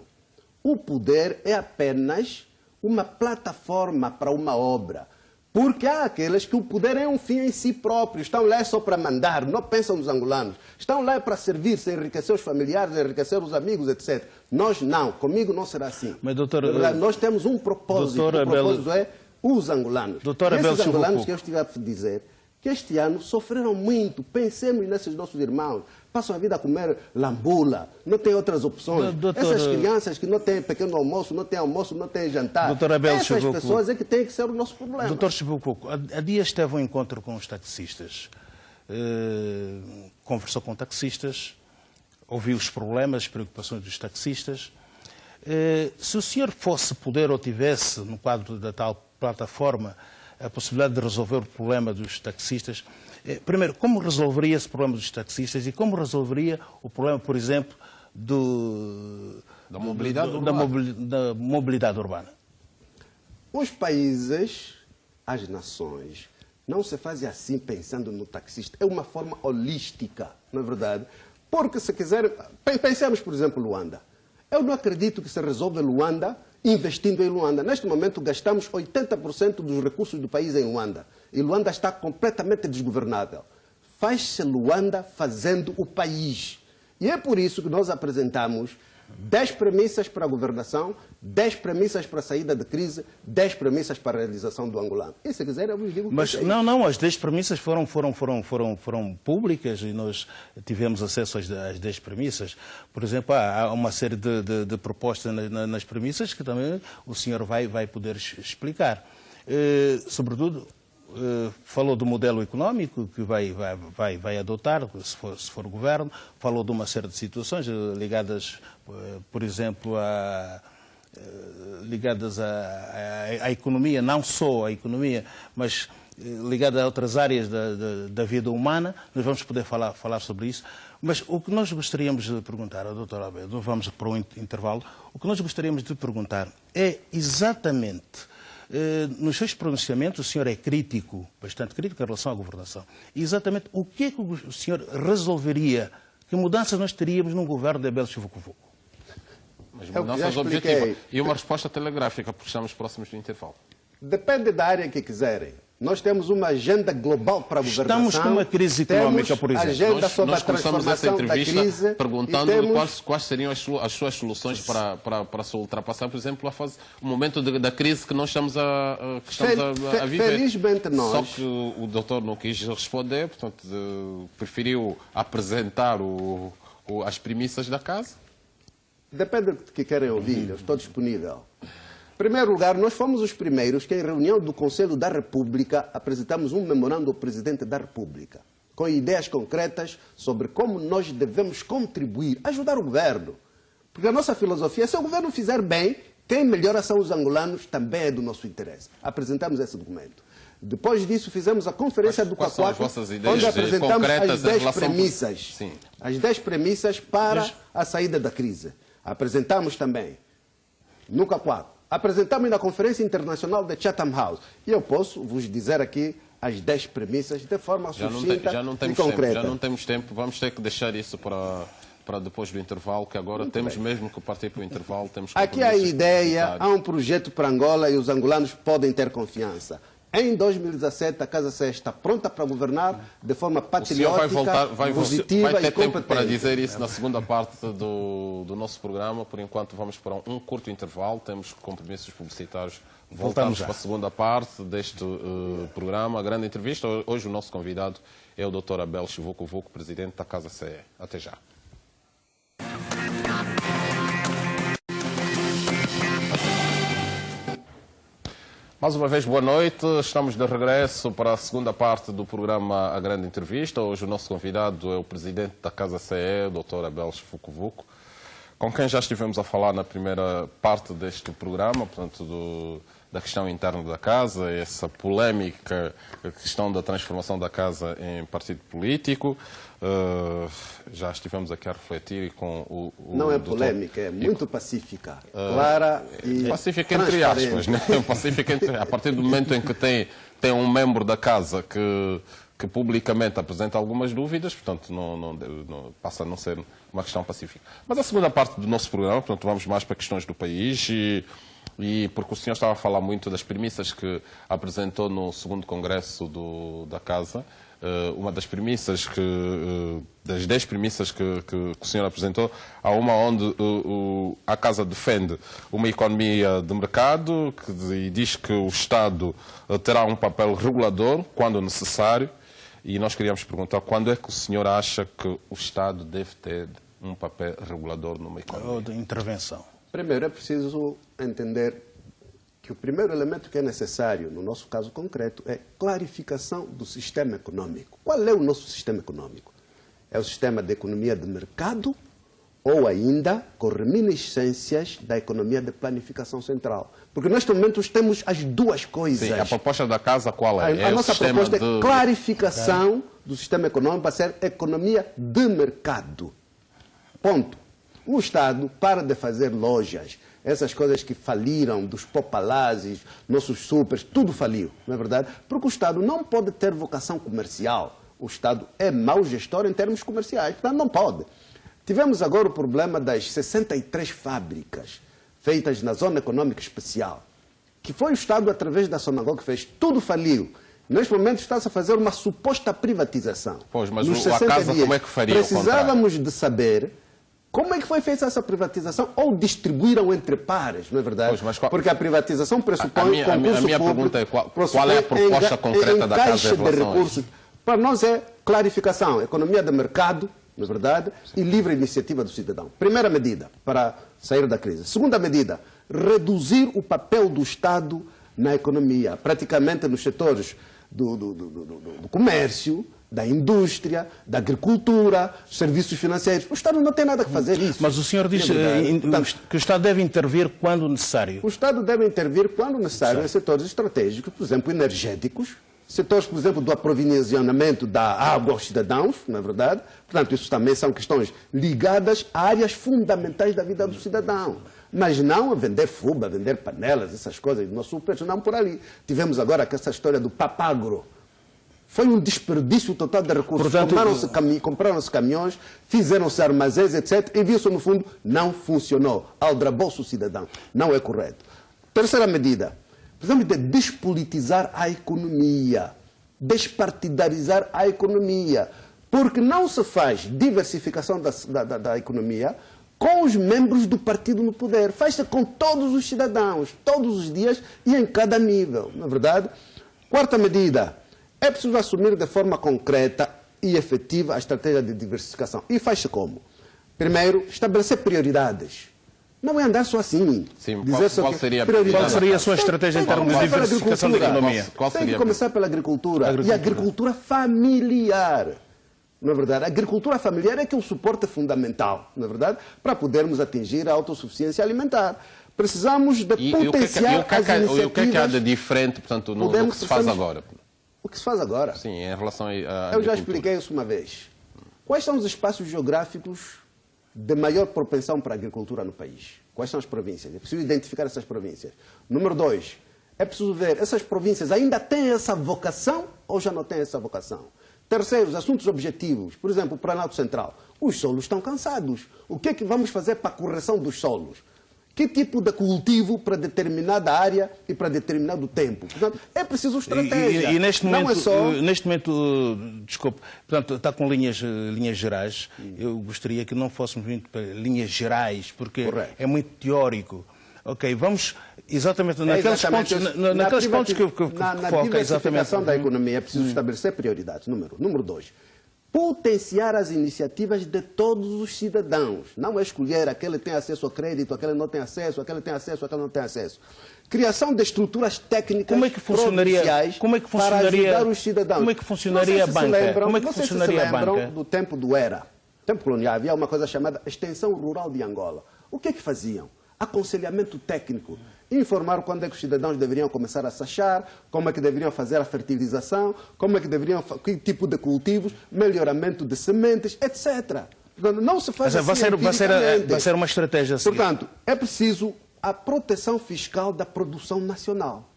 O poder é apenas uma plataforma para uma obra. Porque há aqueles que o poder é um fim em si próprio. Estão lá só para mandar, não pensam nos angolanos. Estão lá para servir-se, enriquecer os familiares, enriquecer os amigos, etc. Nós não. Comigo não será assim.
Mas, doutor,
nós temos um propósito. O propósito é os angolanos. Esses angolanos que eu estive a dizer, que este ano sofreram muito. Pensemos nesses nossos irmãos. Passam a vida a comer lambula, não têm outras opções. Essas crianças que não têm pequeno almoço, não têm jantar. Essas pessoas é que têm que ser o nosso problema.
Doutor Chivuco, há dias esteve um encontro com os taxistas. Conversou com taxistas, ouviu os problemas, as preocupações dos taxistas. Se o senhor fosse poder ou tivesse, no quadro da tal plataforma, a possibilidade de resolver o problema dos taxistas, primeiro, como resolveria esse problema dos taxistas e como resolveria o problema, por exemplo, da mobilidade urbana?
Os países, as nações, não se fazem assim pensando no taxista. É uma forma holística, não é verdade? Porque se quiser... Pensemos, por exemplo, Luanda. Eu não acredito que se resolva Luanda investindo em Luanda. Neste momento, gastamos 80% dos recursos do país em Luanda. E Luanda está completamente desgovernável. Faz-se Luanda fazendo o país. E é por isso que nós apresentamos 10 premissas para a governação, 10 premissas para a saída de crise, 10 premissas para a realização do angolano. E se quiser, eu vos digo...
Mas não, as 10 premissas foram públicas e nós tivemos acesso às 10 premissas. Por exemplo, há uma série de propostas nas premissas que também o senhor vai poder explicar. Sobretudo, falou do modelo econômico que vai adotar, se for o governo, falou de uma série de situações ligadas, por exemplo, ligadas à economia, não só à economia, mas ligada a outras áreas da vida humana. Nós vamos poder falar sobre isso. Mas o que nós gostaríamos de perguntar ao Dr. Abel, vamos para um intervalo, o que nós gostaríamos de perguntar é exatamente... nos seus pronunciamentos, o senhor é crítico, bastante crítico em relação à governação. E exatamente o que é que o senhor resolveria? Que mudanças nós teríamos num governo de Abel Chivucovuco?
Mas mudanças objetivas. E uma resposta telegráfica, porque estamos próximos do intervalo.
Depende da área que quiserem. Nós temos uma agenda global para a governação.
Estamos com uma crise económica, por exemplo.
Agenda sobre a transformação da crise,
perguntando quais seriam as suas soluções para se ultrapassar, por exemplo, o momento da crise que nós estamos a viver.
Felizmente nós...
Só que o doutor não quis responder, portanto, preferiu apresentar as premissas da casa.
Depende do que querem ouvir, eu estou disponível. Em primeiro lugar, nós fomos os primeiros que, em reunião do Conselho da República, apresentamos um memorando ao Presidente da República, com ideias concretas sobre como nós devemos contribuir, ajudar o governo. Porque a nossa filosofia é, se o governo fizer bem, quem melhora são os angolanos, também é do nosso interesse. Apresentamos esse documento. Depois disso, fizemos a conferência do COCOAC, onde apresentamos as 10 premissas.
Sim.
As 10 premissas para a saída da crise. Apresentamos também no COCOAC. Apresentamos na Conferência Internacional de Chatham House. E eu posso vos dizer aqui as 10 premissas de forma sucinta e concreta.
Já não temos tempo, vamos ter que deixar isso para depois do intervalo, que agora temos mesmo que partir para o intervalo.
Aqui há a ideia, há um projeto para Angola e os angolanos podem ter confiança. Em 2017, a Casa Sé está pronta para governar de forma patriótica, positiva
vai ter
e competente.
Tempo para dizer isso na segunda parte do nosso programa. Por enquanto, vamos para um curto intervalo. Temos compromissos publicitários. Voltamos para a segunda parte deste programa, a grande entrevista. Hoje o nosso convidado é o Dr. Abel Chivucovuco, presidente da Casa Sé. Até já. Mais uma vez, boa noite. Estamos de regresso para a segunda parte do programa A Grande Entrevista. Hoje o nosso convidado é o presidente da Casa CE, o Dr. Abel Chivucovuco, com quem já estivemos a falar na primeira parte deste programa, portanto, da questão interna da Casa, essa polémica questão da transformação da Casa em partido político. Já estivemos aqui a refletir com o
não é polémica, é muito pacífica, clara e
pacífica entre aspas, né? Pacífica a partir do momento em que tem um membro da Casa que publicamente apresenta algumas dúvidas, portanto, não passa a não ser uma questão pacífica. Mas a segunda parte do nosso programa, portanto, vamos mais para questões do país e porque o senhor estava a falar muito das premissas que apresentou no segundo congresso da Casa. Uma das premissas das 10 premissas que o senhor apresentou, há uma onde a Casa defende uma economia de mercado e diz que o Estado terá um papel regulador quando necessário, e nós queríamos perguntar quando é que o senhor acha que o Estado deve ter um papel regulador numa economia?
Ou de intervenção.
Primeiro, é preciso entender que o primeiro elemento que é necessário, no nosso caso concreto, é clarificação do sistema econômico. Qual é o nosso sistema econômico? É o sistema de economia de mercado ou ainda com reminiscências da economia de planificação central? Porque neste momento temos as duas coisas.
Sim, a proposta da Casa qual é?
A nossa proposta é clarificação do sistema econômico para ser economia de mercado. Ponto. O Estado para de fazer lojas, essas coisas que faliram, dos popalazes, nossos supers, tudo faliu, não é verdade? Porque o Estado não pode ter vocação comercial. O Estado é mau gestor em termos comerciais, portanto não pode. Tivemos agora o problema das 63 fábricas feitas na Zona Econômica Especial, que foi o Estado, através da Sonangol, que fez, tudo faliu. Neste momento está-se a fazer uma suposta privatização.
Pois, mas a Casa como é que faria?
Precisávamos de saber Como é que foi feita essa privatização? Ou distribuíram entre pares, não é verdade? Porque a privatização pressupõe
a minha pergunta é qual é a proposta concreta da Casa em relação a isso?
Para nós é clarificação, economia de mercado, não é verdade? E livre iniciativa do cidadão. Primeira medida para sair da crise. Segunda medida, reduzir o papel do Estado na economia, praticamente nos setores do comércio, da indústria, da agricultura, serviços financeiros. O Estado não tem nada a fazer isso.
Mas o senhor diz que o Estado deve intervir quando necessário.
O Estado deve intervir quando necessário em setores estratégicos, por exemplo, energéticos, setores, por exemplo, do aprovisionamento da água aos cidadãos, não é verdade? Portanto, isso também são questões ligadas a áreas fundamentais da vida do cidadão. Mas não a vender fuba, a vender panelas, essas coisas, não não por ali. Tivemos agora essa história do papagro. Foi um desperdício total de recursos. Compraram-se caminhões, fizeram-se armazéns, etc. E viu-se, no fundo, não funcionou. Aldrabou-se o cidadão. Não é correto. Terceira medida. Precisamos de despolitizar a economia. Despartidarizar a economia. Porque não se faz diversificação da economia com os membros do partido no poder. Faz-se com todos os cidadãos, todos os dias e em cada nível. Não é verdade? Quarta medida. É preciso assumir de forma concreta e efetiva a estratégia de diversificação. E faz-se como? Primeiro, estabelecer prioridades. Não é andar só assim.
Sim, qual seria
a sua estratégia em termos de diversificação da economia?
Tem que começar pela agricultura. E a agricultura familiar. Não é verdade? A agricultura familiar é que é o suporte fundamental, não é verdade? Para podermos atingir a autossuficiência alimentar. Precisamos de potenciar as iniciativas.
E o que é que há de diferente, portanto, no que se faz agora?
O que se faz agora?
Sim, em relação a
eu já expliquei isso uma vez. Quais são os espaços geográficos de maior propensão para a agricultura no país? Quais são as províncias? É preciso identificar essas províncias. Número 2, é preciso ver, essas províncias ainda têm essa vocação ou já não têm essa vocação? Terceiro, os assuntos objetivos. Por exemplo, o Planalto Central. Os solos estão cansados. O que é que vamos fazer para a correção dos solos? Que tipo de cultivo para determinada área e para determinado tempo? Portanto, é preciso estratégia.
E neste momento, desculpe, portanto, está com linhas gerais. Eu gostaria que não fôssemos muito para linhas gerais, porque é muito teórico. Ok, vamos exatamente naqueles pontos que
foca diversificação da economia é preciso estabelecer prioridades. Número 2. Potenciar as iniciativas de todos os cidadãos. Não é escolher aquele tem acesso ao crédito, aquele não tem acesso, aquele tem acesso, aquele não tem acesso. Criação de estruturas técnicas provinciais para ajudar os cidadãos.
Como é que funcionaria a banca? Como é que funcionaria a banca?
Do tempo do ERA, tempo colonial, havia uma coisa chamada Extensão Rural de Angola. O que é que faziam? Aconselhamento técnico. Informar quando é que os cidadãos deveriam começar a sachar, como é que deveriam fazer a fertilização, que tipo de cultivos, melhoramento de sementes, etc. Portanto, não se faz assim
vai ser uma estratégia assim.
Portanto, é preciso a proteção fiscal da produção nacional.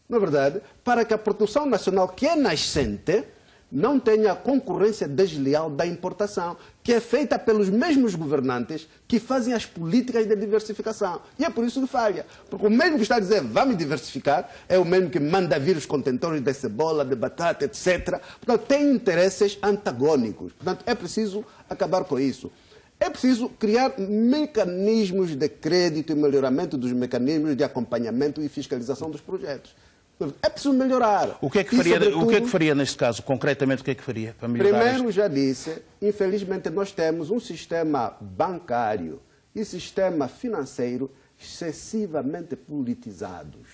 Na verdade, para que a produção nacional, que é nascente, não tenha a concorrência desleal da importação, que é feita pelos mesmos governantes que fazem as políticas de diversificação. E é por isso que falha. Porque o mesmo que está a dizer vamos diversificar é o mesmo que manda vir os contentores de cebola, de batata, etc. Portanto, tem interesses antagônicos. Portanto, é preciso acabar com isso. É preciso criar mecanismos de crédito e melhoramento dos mecanismos de acompanhamento e fiscalização dos projetos. É preciso melhorar.
O que é que faria neste caso? Concretamente, o que é que faria para melhorar?
Primeiro, já disse, infelizmente nós temos um sistema bancário e sistema financeiro excessivamente politizados.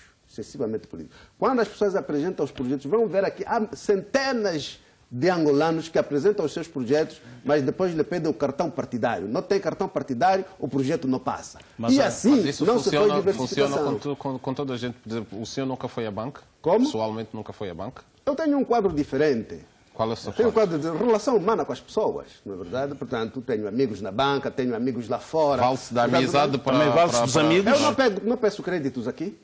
Quando as pessoas apresentam os projetos, vão ver aqui, há centenas de angolanos que apresentam os seus projetos, mas depois lhe pedem o cartão partidário. Não tem cartão partidário, o projeto não passa.
Mas isso não funciona com toda a gente. Por exemplo, o senhor nunca foi à banca?
Como?
Pessoalmente nunca foi à banca?
Eu tenho um quadro diferente.
Qual é o seu
quadro? Tenho um quadro de relação humana com as pessoas, não é verdade? Portanto, tenho amigos na banca, tenho amigos lá fora.
Vale-se da amizade
também vale-se dos amigos?
Eu não peço créditos aqui.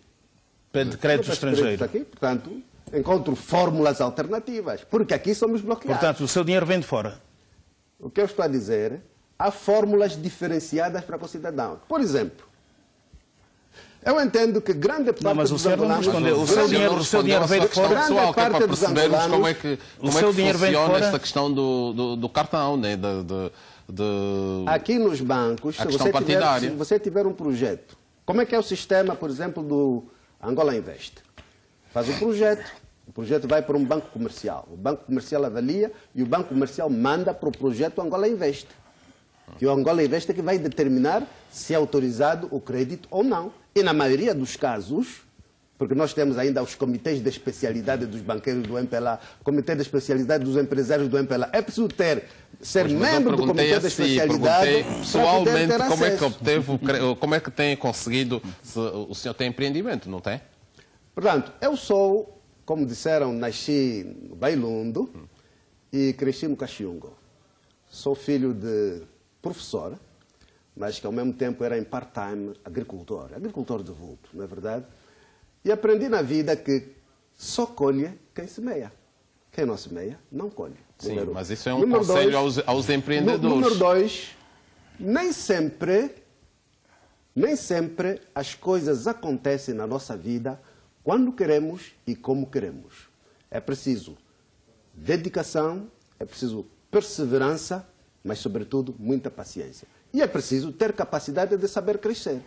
Pede créditos estrangeiros?
Portanto, encontro fórmulas alternativas, porque aqui somos bloqueados.
Portanto, o seu dinheiro vem de fora?
O que eu estou a dizer, há fórmulas diferenciadas para o cidadão. Por exemplo, eu entendo que grande parte dos angolanos...
O seu dinheiro vem de fora?
Pessoal, para percebermos como é que funciona esta questão do cartão, né?
Aqui nos bancos, se você tiver um projeto, como é que é o sistema, por exemplo, do Angola Invest? Faz um projeto, o projeto vai para um banco comercial. O banco comercial avalia e o banco comercial manda para o projeto Angola Invest. Que o Angola Invest é que vai determinar se é autorizado o crédito ou não. E na maioria dos casos, porque nós temos ainda os comitês de especialidade dos banqueiros do MPLA, comitê de especialidade dos empresários do MPLA. É preciso ser membro do comitê de especialidade.
Pessoalmente, como é que tem conseguido? O senhor tem empreendimento, não tem?
Portanto, eu sou, como disseram, nasci no Bailundo e cresci no Caxiungo. Sou filho de professora, mas que ao mesmo tempo era em part-time agricultor de vulto, não é verdade? E aprendi na vida que só colhe quem semeia. Quem não semeia, não colhe.
Sim, mas isso é um conselho aos empreendedores.
Número 2, nem sempre as coisas acontecem na nossa vida quando queremos e como queremos. É preciso dedicação, é preciso perseverança, mas, sobretudo, muita paciência. E é preciso ter capacidade de saber crescer.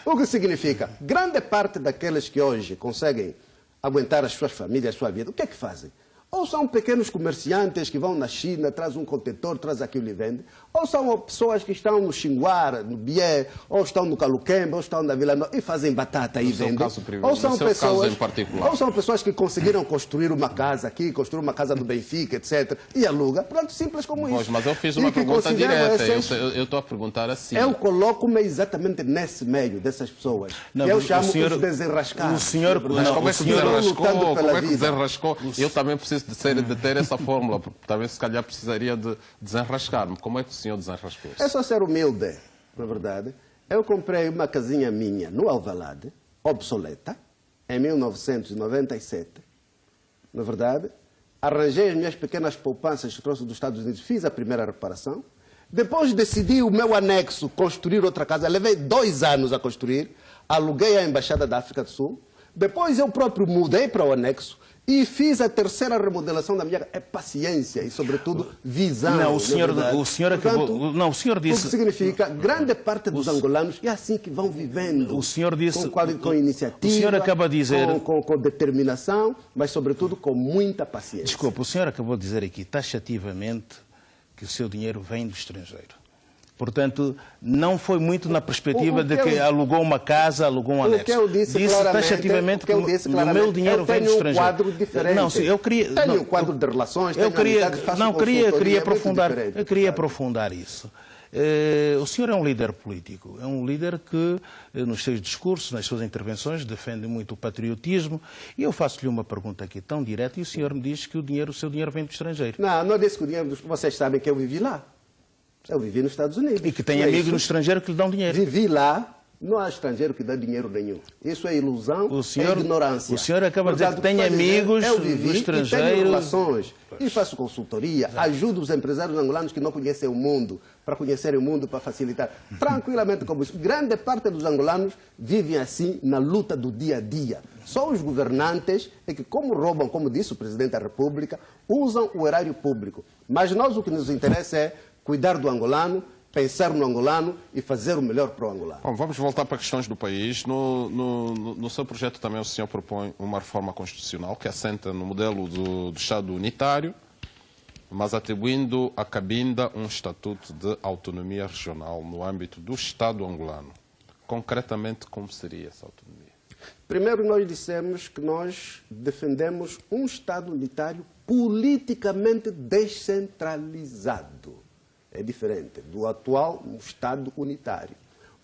O que significa, grande parte daqueles que hoje conseguem aguentar as suas famílias, a sua vida, o que é que fazem? Ou são pequenos comerciantes que vão na China, traz um contentor, traz aquilo e vende, ou são pessoas que estão no Xinguara, no Bié, ou estão no Caluquembe, ou estão na Vila Nova e fazem batata e vendem. Ou são pessoas que conseguiram construir uma casa aqui, construir uma casa no Benfica, etc. E aluga. Pronto, simples como isso.
Mas eu fiz uma pergunta direta. Eu estou a perguntar assim.
Eu coloco-me exatamente nesse meio dessas pessoas.
Não,
eu chamo os desenrascados.
Mas como é que desenrascou? Como é que desenrascou? Eu também preciso de ter essa fórmula, porque talvez se calhar precisaria de desenrascar-me. Como é que o senhor desenrascou-se?
É só ser humilde, na verdade. Eu comprei uma casinha minha no Alvalade, obsoleta, em 1997. Na verdade, arranjei as minhas pequenas poupanças que trouxe dos Estados Unidos, fiz a primeira reparação. Depois decidi o meu anexo construir outra casa. Levei 2 anos a construir, aluguei a Embaixada da África do Sul. Depois eu próprio mudei para o anexo e fiz a terceira remodelação da minha casa. É paciência e, sobretudo, visão.
Não, o senhor acabou... Não, o senhor disse...
O que significa, grande parte dos angolanos é assim que vão vivendo.
O senhor disse...
Com iniciativa,
o senhor acaba de dizer...
com determinação, mas, sobretudo, com muita paciência.
Desculpa, o senhor acabou de dizer aqui, taxativamente, que o seu dinheiro vem do estrangeiro. Portanto, não foi muito na perspectiva de que alugou uma casa, alugou um anexo.
O que eu disse
taxativamente que o meu dinheiro vem do estrangeiro.
Eu tenho um quadro diferente.
Não, sim, eu queria...
Tenho um quadro de relações,
eu queria aprofundar isso. O senhor é um líder político, é um líder que, nos seus discursos, nas suas intervenções, defende muito o patriotismo. E eu faço-lhe uma pergunta aqui tão direta e o senhor me diz que o seu dinheiro vem do estrangeiro.
Não disse que o dinheiro... Vocês sabem que eu vivi lá. Eu vivi nos Estados Unidos.
E que tem amigos no estrangeiro que lhe dão dinheiro.
Vivi lá, não há estrangeiro que dá dinheiro nenhum. Isso é ilusão, é ignorância.
O senhor acaba de dizer que tem amigos no estrangeiro.
Eu tenho relações e faço consultoria, ajudo os empresários angolanos que não conhecem o mundo, para conhecerem o mundo, para facilitar. Tranquilamente como isso. Grande parte dos angolanos vivem assim na luta do dia a dia. Só os governantes é que, como roubam, como disse o Presidente da República, usam o erário público. Mas nós o que nos interessa é cuidar do angolano, pensar no angolano e fazer o melhor para o angolano.
Bom, vamos voltar para questões do país. No seu projeto também o senhor propõe uma reforma constitucional que assenta no modelo do Estado unitário, mas atribuindo à Cabinda um estatuto de autonomia regional no âmbito do Estado angolano. Concretamente, como seria essa autonomia?
Primeiro, nós dissemos que nós defendemos um Estado unitário politicamente descentralizado. É diferente do atual Estado unitário.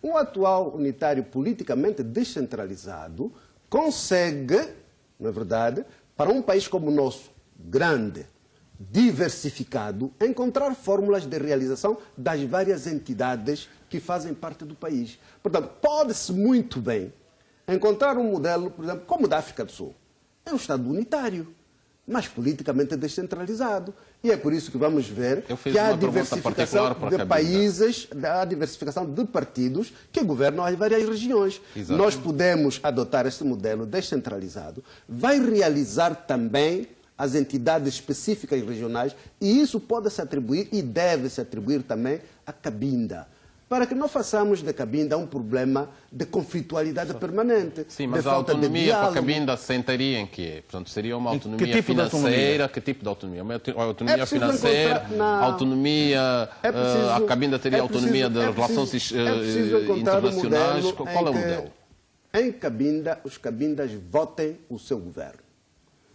Um atual unitário politicamente descentralizado consegue, na verdade, para um país como o nosso, grande, diversificado, encontrar fórmulas de realização das várias entidades que fazem parte do país. Portanto, pode-se muito bem encontrar um modelo, por exemplo, como o da África do Sul. É um Estado unitário, mas politicamente descentralizado. E é por isso que vamos ver que há diversificação de países, há diversificação de partidos que governam as várias regiões. Exato. Nós podemos adotar este modelo descentralizado, vai realizar também as entidades específicas regionais, e isso pode se atribuir e deve se atribuir também a Cabinda, para que não façamos da Cabinda um problema de conflitualidade permanente.
Sim, mas
de
a
falta
autonomia
de
para a
diálogo.
Cabinda sentaria em quê? Portanto, seria uma autonomia
Que tipo de
financeira? Que tipo de autonomia? Uma autonomia financeira? Autonomia... a Cabinda teria autonomia de relações internacionais? Qual é o modelo?
Em Cabinda, os cabindas votem o seu governo.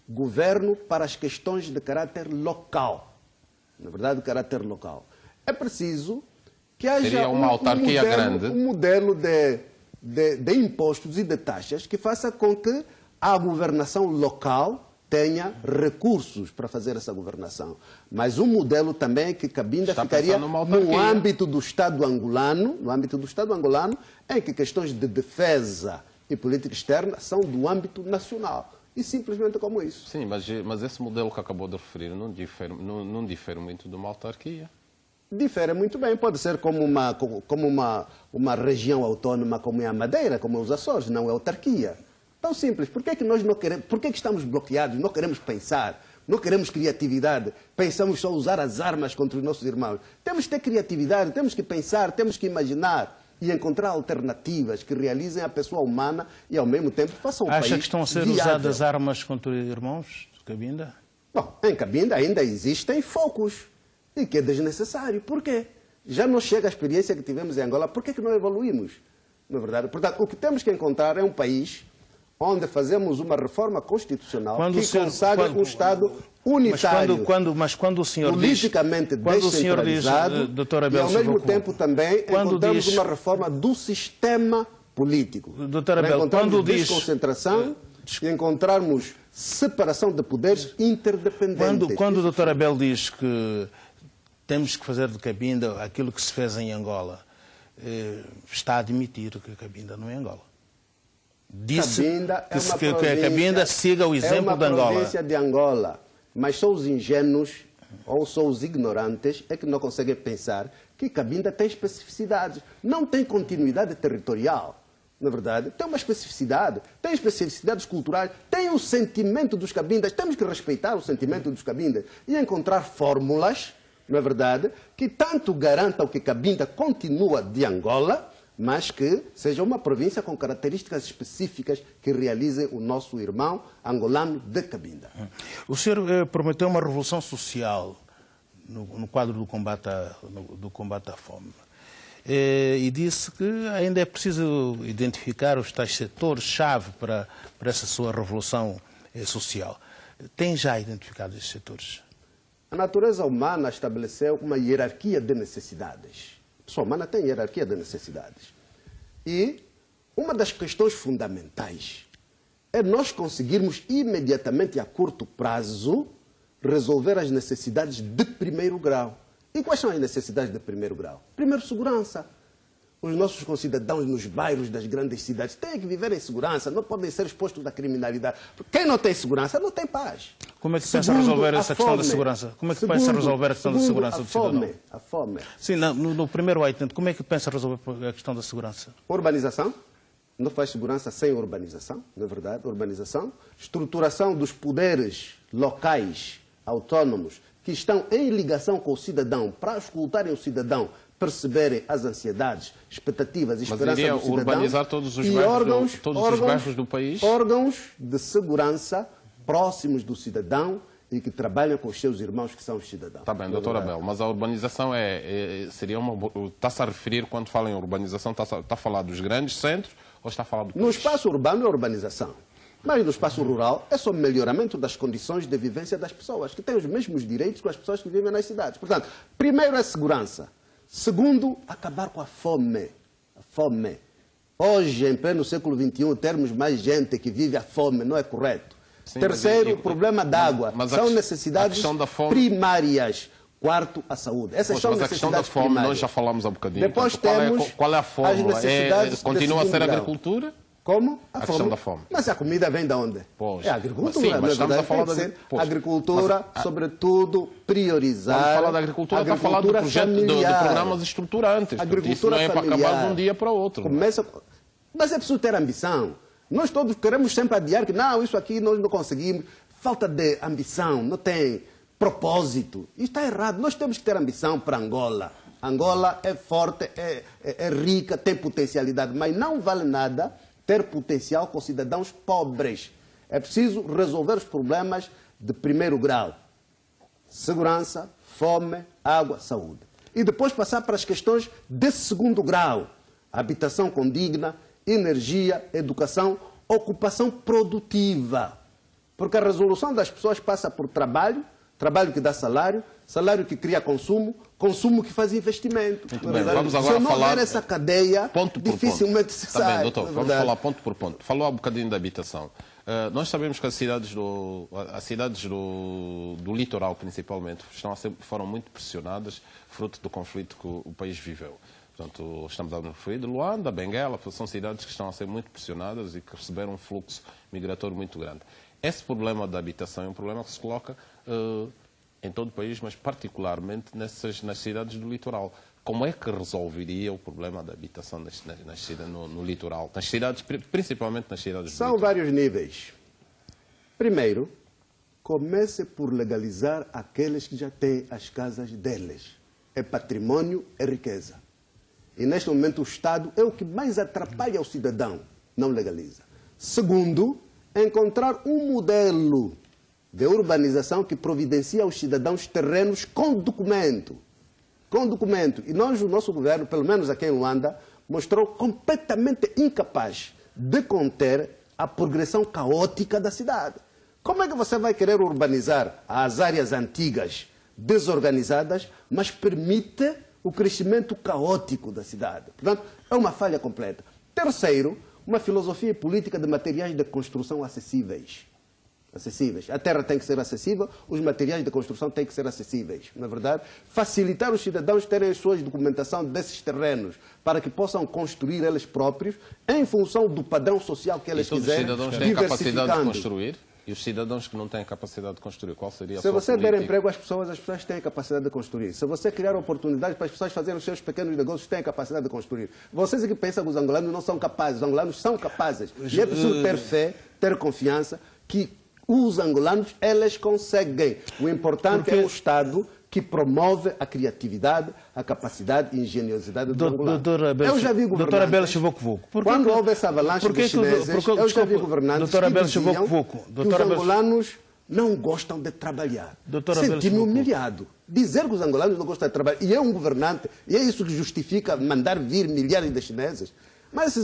Governo para as questões de caráter local. Na verdade, de caráter local. É preciso que haja
uma autarquia grande.
Um modelo de impostos e de taxas que faça com que a governação local tenha recursos para fazer essa governação. Mas um modelo também que Cabinda ficaria no âmbito do Estado angolano, em que questões de defesa e política externa são do âmbito nacional. E simplesmente como isso.
Sim, mas esse modelo que acabou de referir não difere muito de uma autarquia.
Difere muito bem. Pode ser como uma região autônoma como é a Madeira, como é os Açores, não é autarquia. Tão simples. Por que é que nós não queremos, por que é que estamos bloqueados? Não queremos pensar, não queremos criatividade. Pensamos só usar as armas contra os nossos irmãos. Temos que ter criatividade, temos que pensar, temos que imaginar e encontrar alternativas que realizem a pessoa humana e, ao mesmo tempo, façam um país
Acha que estão a ser usadas armas contra irmãos de Cabinda?
Bom, em Cabinda ainda existem focos e que é desnecessário. Por quê? Já não chega a experiência que tivemos em Angola. Por que não evoluímos? Na verdade, portanto, o que temos que encontrar é um país onde fazemos uma reforma constitucional que consagre um Estado unitário,
mas quando o senhor
politicamente descentralizado,
Dr. Abel,
e ao mesmo tempo também encontramos uma reforma do sistema político.
Dr. Abel, quando diz
desconcentração e encontrarmos separação de poderes interdependentes.
Quando o Dr. Abel diz que temos que fazer de Cabinda aquilo que se fez em Angola, está a admitir que a Cabinda não é Angola. Disse que a Cabinda siga o exemplo de Angola.
É uma província de Angola, mas só os ingênuos ou só os ignorantes é que não conseguem pensar que Cabinda tem especificidades, não tem continuidade territorial. Na verdade, tem uma especificidade, tem especificidades culturais, tem o sentimento dos cabindas, temos que respeitar o sentimento dos cabindas e encontrar fórmulas, na verdade, que tanto garantam que Cabinda continua de Angola, mas que seja uma província com características específicas que realizem o nosso irmão angolano de Cabinda.
O senhor prometeu uma revolução social no quadro do combate à fome. E disse que ainda é preciso identificar os tais setores-chave para essa sua revolução social. Tem já identificado esses setores?
A natureza humana estabeleceu uma hierarquia de necessidades. A pessoa humana tem hierarquia de necessidades. E uma das questões fundamentais é nós conseguirmos imediatamente, a curto prazo, resolver as necessidades de primeiro grau. E quais são as necessidades de primeiro grau? Primeiro, segurança. Os nossos concidadãos nos bairros das grandes cidades têm que viver em segurança, não podem ser expostos à criminalidade. Quem não tem segurança não tem paz.
Como é que pensa resolver essa questão da segurança? Como é que pensa resolver a questão da segurança do cidadão?
A fome.
Sim, no primeiro item, como é que pensa resolver a questão da segurança?
Urbanização. Não faz segurança sem urbanização, na verdade, urbanização. Estruturação dos poderes locais, autônomos, que estão em ligação com o cidadão, para escutarem o cidadão, perceberem as ansiedades, expectativas e esperanças do cidadão.
Urbanizar todos os bairros do país?
Órgãos de segurança próximos do cidadão e que trabalham com os seus irmãos que são os cidadãos.
Está bem, doutor Abel, mas a urbanização seria está-se a referir, quando fala em urbanização, está a falar dos grandes centros ou está a falar do país?
No espaço urbano é urbanização. Mas no espaço rural é só melhoramento das condições de vivência das pessoas, que têm os mesmos direitos que as pessoas que vivem nas cidades. Portanto, primeiro é segurança. Segundo, acabar com a fome. A fome. Hoje, em pleno século XXI, termos mais gente que vive a fome, não é correto. Sim, terceiro, problema da água. São necessidades primárias. Quarto, a saúde. Essas são necessidades primárias. Mas a questão da fome,
nós já falamos há bocadinho.
Depois temos
qual é a fórmula? Continua a ser a agricultura?
Como?
A questão da fome.
Mas a comida vem de onde?
Pois.
É a agricultura.
Sim, mas estamos a falar
da agricultura, sobretudo, priorizar.
Quando fala da agricultura, está a falar do projeto de programas estruturantes. Isso não é para acabar de um dia para o outro.
Mas é preciso ter ambição. Nós todos queremos sempre adiar que não, isso aqui nós não conseguimos. Falta de ambição, não tem propósito. Isso está errado. Nós temos que ter ambição para Angola. Angola é forte, é rica, tem potencialidade, mas não vale nada ter potencial com cidadãos pobres. É preciso resolver os problemas de primeiro grau. Segurança, fome, água, saúde. E depois passar para as questões de segundo grau. Habitação condigna, energia, educação, ocupação produtiva. Porque a resolução das pessoas passa por trabalho, trabalho que dá salário, salário que cria consumo, consumo que faz investimento.
Muito bem, vamos agora
se não
falar
houver essa cadeia,
ponto por
dificilmente
ponto.
se
Tá
sai.
bem, doutor, vamos falar ponto por ponto. Falou um bocadinho da habitação. Nós sabemos que as cidades do litoral, principalmente, foram muito pressionadas, fruto do conflito que o país viveu. Portanto, estamos a referir de Luanda, Benguela, são cidades que estão a ser muito pressionadas e que receberam um fluxo migratório muito grande. Esse problema da habitação é um problema que se coloca em todo o país, mas particularmente nas cidades do litoral. Como é que resolveria o problema da habitação no litoral? Nas cidades, principalmente nas cidades do litoral?
São vários níveis. Primeiro, comece por legalizar aqueles que já têm as casas deles. É patrimônio, é riqueza. E neste momento o Estado é o que mais atrapalha o cidadão, não legaliza. Segundo, encontrar um modelo de urbanização que providencia aos cidadãos terrenos com documento. Com documento. E nós, o nosso governo, pelo menos aqui em Luanda, mostrou completamente incapaz de conter a progressão caótica da cidade. Como é que você vai querer urbanizar as áreas antigas, desorganizadas, mas permite o crescimento caótico da cidade? Portanto, é uma falha completa. Terceiro, uma filosofia política de materiais de construção acessíveis. A terra tem que ser acessível, os materiais de construção têm que ser acessíveis. Na verdade, facilitar os cidadãos terem as suas documentação desses terrenos para que possam construir eles próprios em função do padrão social que eles quiserem.
E todos os cidadãos têm capacidade de construir? E os cidadãos que não têm capacidade de construir, qual seria a sua política?
Se você der emprego às pessoas, as pessoas têm capacidade de construir. Se você criar oportunidades para as pessoas fazerem os seus pequenos negócios, têm capacidade de construir. Vocês que pensam que os angolanos não são capazes, os angolanos são capazes. E é preciso ter fé, ter confiança que os angolanos, eles conseguem. O importante é o Estado que promove a criatividade, a capacidade e a engenhosidade do angolano. Eu já vi governantes, quando houve essa avalanche dos chineses, eu já vi governantes que diziam que os angolanos não gostam de trabalhar. Senti-me humilhado. Dizer que os angolanos não gostam de trabalhar, e é um governante, e é isso que justifica mandar vir milhares de chineses. Mas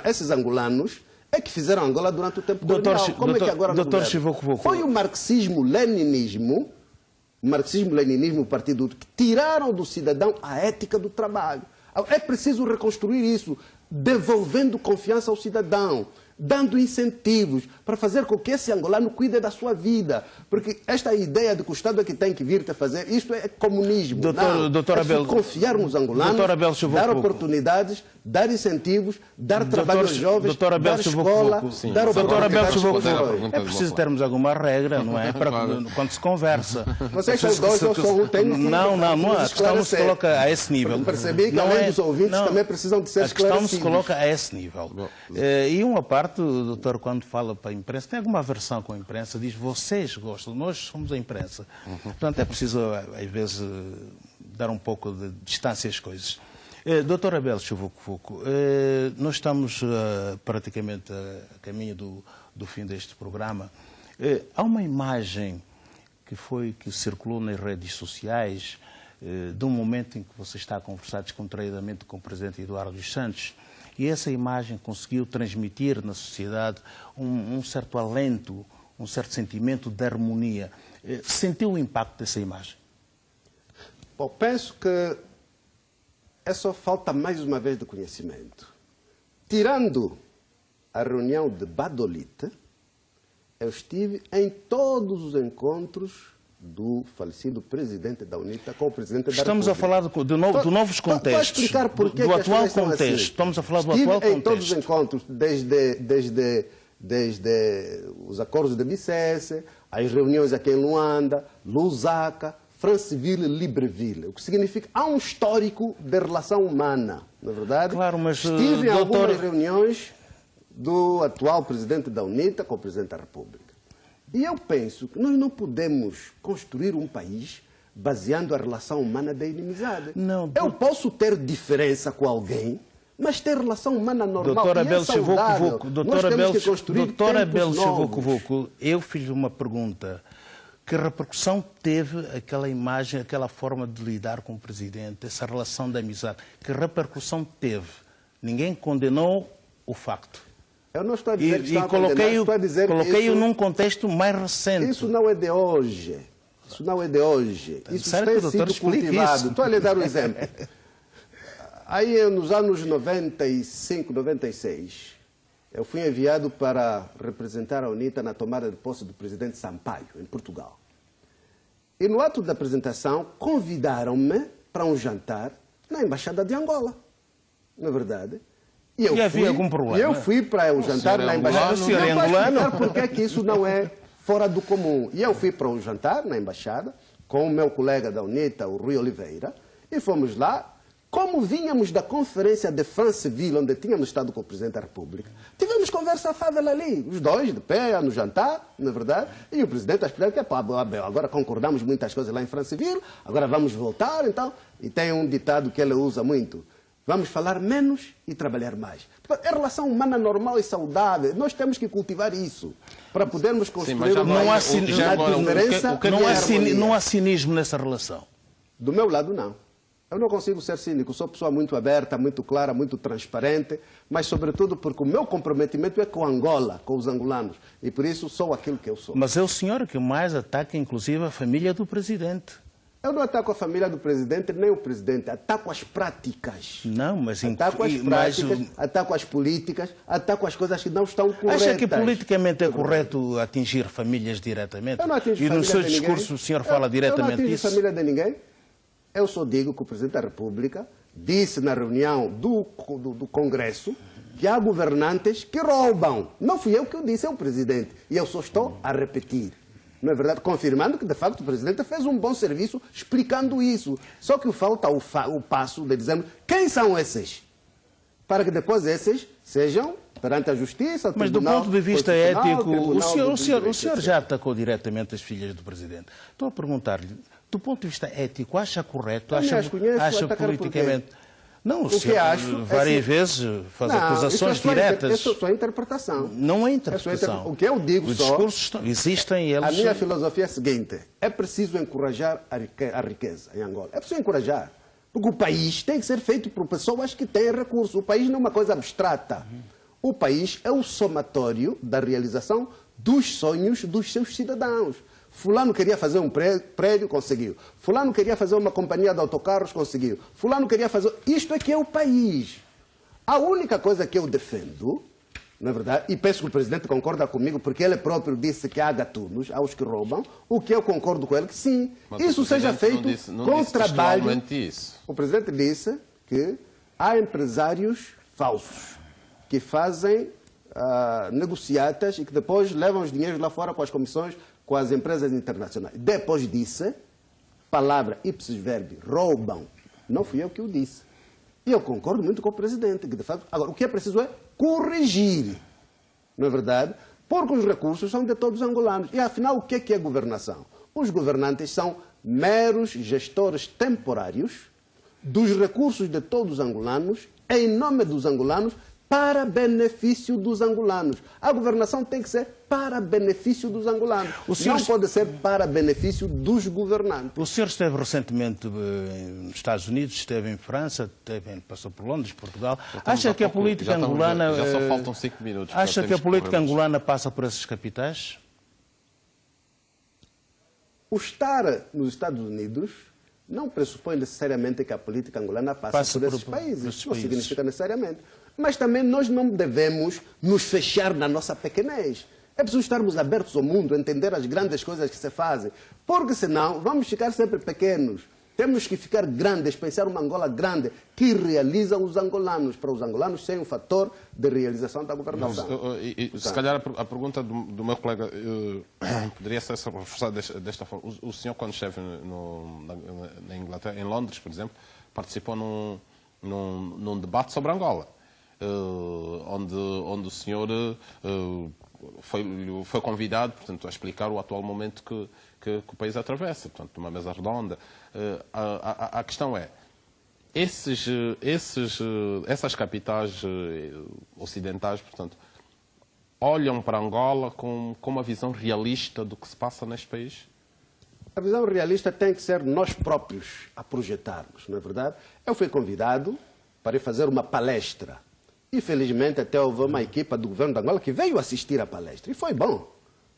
esses angolanos é que fizeram Angola durante o tempo colonial. Como é que agora não foi o marxismo-leninismo, o partido que tiraram do cidadão a ética do trabalho. É preciso reconstruir isso, devolvendo confiança ao cidadão, dando incentivos para fazer com que esse angolano cuide da sua vida. Porque esta ideia de que o Estado é que tem que vir te fazer, isto é comunismo. É confiar nos angolanos, dar oportunidades, dar incentivos, dar trabalho aos jovens, dar escola, dar oportunidades.
É preciso termos alguma regra, não é? Para quando se conversa.
Vocês são dois, eu sou um, tenho que
não, a questão não se coloca a esse nível.
Percebi que além dos ouvintes também precisam de ser esclarecidos.
A questão não se coloca a esse nível. E uma parte, o doutor, quando fala para a imprensa, tem alguma aversão com a imprensa, diz, vocês gostam, nós somos a imprensa. Portanto, é preciso, às vezes, dar um pouco de distância às coisas. Doutor Abel Chivuco, nós estamos praticamente a caminho do fim deste programa. Há uma imagem que circulou nas redes sociais de um momento em que você está a conversar descontraídamente com o presidente Eduardo dos Santos, e essa imagem conseguiu transmitir na sociedade um certo alento, um certo sentimento de harmonia. Sentiu o impacto dessa imagem?
Bom, penso que é só falta mais uma vez de conhecimento. Tirando a reunião de Badolite, eu estive em todos os encontros do falecido presidente da UNITA com o presidente da República.
Estamos a falar de novos contextos.
Vou explicar porquê
do atual
contexto.
Assim. Estamos a falar do atual contexto.
Em todos os encontros, desde os acordos de Bicesse, as reuniões aqui em Luanda, Lusaka, Franceville, Libreville. O que significa há um histórico de relação humana, na verdade.
Claro, mas
estive em algumas reuniões do atual presidente da UNITA com o presidente da República. E eu penso que nós não podemos construir um país baseando a relação humana da inimizade.
Não,
eu posso ter diferença com alguém, mas ter relação humana normal.
Doutora
Abel Chivuco-Vuco,
eu fiz uma pergunta. Que repercussão teve aquela imagem, aquela forma de lidar com o Presidente, essa relação de amizade? Que repercussão teve? Ninguém condenou o facto.
Eu não estou a dizer que está a
coloquei-o num contexto mais recente.
Isso não é de hoje. Isso não é de hoje. Isso tem sido cultivado. Estou a lhe dar um exemplo. Aí, nos anos 95, 96, eu fui enviado para representar a UNITA na tomada de posse do presidente Sampaio, em Portugal. E no ato da apresentação, convidaram-me para um jantar na Embaixada de Angola. Não é verdade?
E havia algum problema?
Eu fui para o jantar na Embaixada.
O senhor é angolano?
Porque é que isso não é fora do comum. E eu fui para um jantar na Embaixada com o meu colega da UNITA, o Rui Oliveira, e fomos lá. Como vínhamos da conferência de Franceville, onde tínhamos estado com o Presidente da República, tivemos conversa afável ali, os dois de pé, no jantar, na verdade, e o Presidente a explicar que, Abel, agora concordamos muitas coisas lá em Franceville, agora vamos voltar, então, e tem um ditado que ele usa muito, vamos falar menos e trabalhar mais. Portanto, é relação humana normal e saudável, nós temos que cultivar isso, para podermos construir
não há cinismo nessa relação?
Do meu lado, não. Eu não consigo ser cínico, sou pessoa muito aberta, muito clara, muito transparente, mas sobretudo porque o meu comprometimento é com Angola, com os angolanos, e por isso sou aquilo que eu sou.
Mas é o senhor que mais ataca, inclusive, a família do Presidente.
Eu não ataco a família do Presidente, nem o Presidente, ataco as práticas.
Não, mas...
Ataco as práticas, ataco as políticas, ataco as coisas que não estão corretas.
Acha que politicamente é correto atingir famílias diretamente?
Eu não atingo família de ninguém.
E no seu discurso o senhor fala diretamente disso?
Eu não atingo família de ninguém. Eu só digo que o Presidente da República disse na reunião do Congresso que há governantes que roubam. Não fui eu que o disse, é o Presidente. E eu só estou a repetir. Não é verdade? Confirmando que, de facto, o Presidente fez um bom serviço explicando isso. Só que falta o passo de dizer quem são esses? Para que depois esses sejam perante a Justiça,
mas do ponto de vista ético, o senhor já atacou diretamente as filhas do Presidente. Estou a perguntar-lhe, do ponto de vista ético, acha correto, acha politicamente... Não, o senhor várias vezes faz acusações diretas.
Isso é só interpretação.
Não é interpretação.
O que eu digo
os discursos existem, eles...
A minha filosofia é a seguinte, é preciso encorajar a riqueza em Angola. É preciso encorajar. Porque o país tem que ser feito por pessoas que têm recursos. O país não é uma coisa abstrata. O país é o somatório da realização dos sonhos dos seus cidadãos. Fulano queria fazer um prédio, conseguiu. Fulano queria fazer uma companhia de autocarros, conseguiu. Fulano queria fazer... Isto é que é o país. A única coisa que eu defendo, na verdade, e penso que o Presidente concorda comigo, porque ele próprio disse que há gatunos, há os que roubam, o que eu concordo com ele, que sim, mas isso seja feito com trabalho. O Presidente disse que há empresários falsos que fazem negociatas e que depois levam os dinheiros lá fora com as comissões, com as empresas internacionais. Depois disse, palavra ipsis verbi, roubam. Não fui eu que o disse. E eu concordo muito com o Presidente, que de fato... Agora, o que é preciso é corrigir, não é verdade? Porque os recursos são de todos os angolanos. E afinal, o que é governação? Os governantes são meros gestores temporários dos recursos de todos os angolanos, em nome dos angolanos, para benefício dos angolanos. A governação tem que ser para benefício dos angolanos. Não pode ser para benefício dos governantes.
O senhor esteve recentemente nos Estados Unidos, esteve em França, passou por Londres, Portugal. Acha que a política angolana...
Já só faltam 5 minutos.
Acha que a política angolana passa por esses capitais?
O estar nos Estados Unidos não pressupõe necessariamente que a política angolana passa por esses países. Não significa necessariamente. Mas também nós não devemos nos fechar na nossa pequenez. É preciso estarmos abertos ao mundo, entender as grandes coisas que se fazem. Porque senão vamos ficar sempre pequenos. Temos que ficar grandes, pensar uma Angola grande que realiza os angolanos, para os angolanos serem um fator de realização da governação.
Se calhar a pergunta do meu colega poderia ser reforçada desta forma. O senhor, quando esteve na Inglaterra, em Londres, por exemplo, participou num debate sobre Angola, onde o senhor foi convidado, portanto, a explicar o atual momento que o país atravessa, portanto, numa mesa redonda. A questão é, essas capitais ocidentais, portanto, olham para Angola com uma visão realista do que se passa neste país?
A visão realista tem que ser nós próprios a projetarmos, não é verdade? Eu fui convidado para ir fazer uma palestra. Infelizmente, até houve uma equipa do governo de Angola que veio assistir à palestra. E foi bom,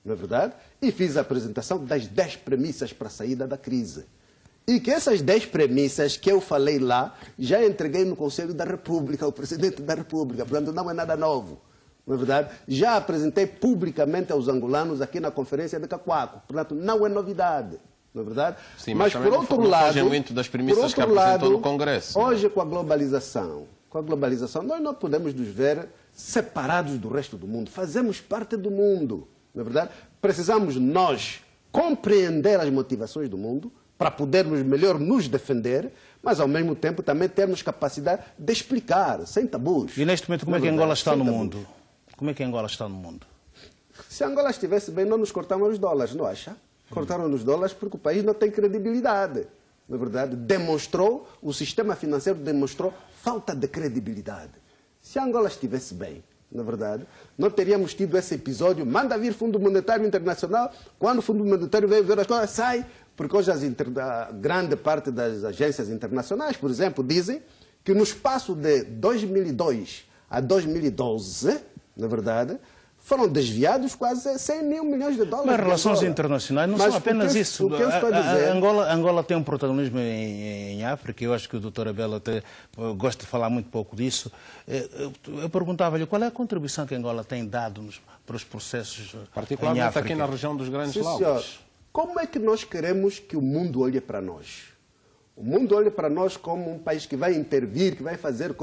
não é verdade? E fiz a apresentação das 10 premissas para a saída da crise. E que essas 10 premissas que eu falei lá, já entreguei no Conselho da República, ao Presidente da República. Portanto, não é nada novo. Não é verdade? Já apresentei publicamente aos angolanos aqui na conferência de Cacoaco. Portanto, não é novidade. Não é verdade?
Sim, mas por outro lado, muito das premissas que apresentou no Congresso.
Hoje, com a globalização, nós não podemos nos ver separados do resto do mundo. Fazemos parte do mundo. Não é verdade? Precisamos nós compreender as motivações do mundo para podermos melhor nos defender, mas ao mesmo tempo também termos capacidade de explicar, sem tabus.
E neste momento, como é que Angola está no mundo? Como é que Angola está no mundo?
Se Angola estivesse bem, não nos cortavam os dólares, não acha? Cortaram os dólares porque o país não tem credibilidade. Na verdade, o sistema financeiro demonstrou falta de credibilidade. Se Angola estivesse bem, na verdade, não teríamos tido esse episódio, manda vir Fundo Monetário Internacional, quando o Fundo Monetário veio ver as coisas, sai, porque hoje a grande parte das agências internacionais, por exemplo, dizem que no espaço de 2002 a 2012, na verdade, foram desviados quase 100 mil milhões de dólares.
Mas relações internacionais não são apenas isso.
O que eu estou a dizer...
Angola tem um protagonismo em África, eu acho que o Dr. Abel até gosta de falar muito pouco disso. Eu perguntava-lhe qual é a contribuição que Angola tem dado para os processos
particularmente
em África.
Aqui na região dos Grandes
Sim,
Lagos.
senhor. Como é que nós queremos que o mundo olhe para nós? O mundo olha para nós como um país que vai intervir, que vai fazer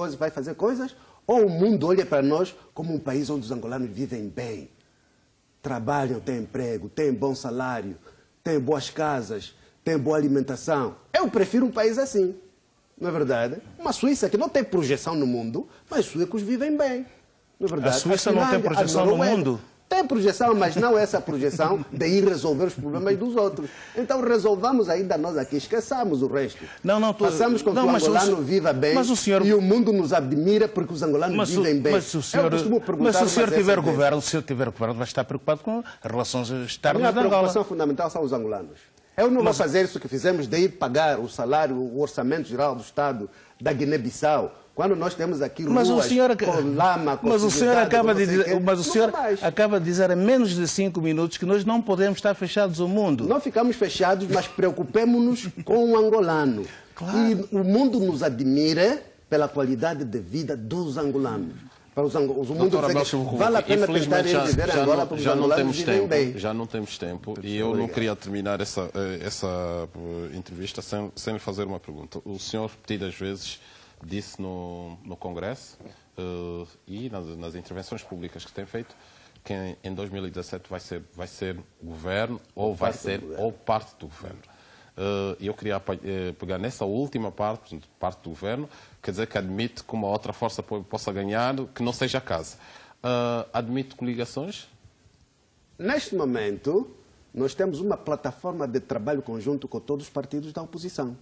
coisas, ou o mundo olha para nós como um país onde os angolanos vivem bem, trabalham, têm emprego, têm bom salário, têm boas casas, têm boa alimentação? Eu prefiro um país assim, não é verdade? Uma Suíça que não tem projeção no mundo, mas os suecos vivem bem, não é verdade?
A Suíça não tem projeção no mundo?
Tem projeção, mas não essa projeção de ir resolver os problemas dos outros. Então resolvamos ainda nós aqui, esqueçamos o resto. Passamos com que o angolano viva bem e o mundo nos admira porque os angolanos vivem bem.
Mas se o senhor tiver governo, vai estar preocupado com as relações externas da Angola.
A minha preocupação fundamental são os angolanos. Eu não vou fazer isso que fizemos de ir pagar o salário, o orçamento geral do Estado da Guiné-Bissau, quando nós temos aqui ruas com lama, com
mas o senhor acaba de dizer a menos de 5 minutos que nós não podemos estar fechados ao mundo.
Não ficamos fechados, mas preocupemos-nos com o angolano. Claro. E o mundo nos admira pela qualidade de vida dos angolanos. Para o mundo vale a pena tentar ir viver Angola porque os angolanos vivem bem.
Já não temos tempo e eu não queria terminar essa entrevista sem lhe fazer uma pergunta. O senhor, repetidas vezes, disse no Congresso e nas intervenções públicas que tem feito que em 2017 vai ser governo ou parte do governo. E eu queria pegar nessa última parte do governo, quer dizer que admite que uma outra força possa ganhar, que não seja a casa. Admite coligações?
Neste momento, nós temos uma plataforma de trabalho conjunto com todos os partidos da oposição.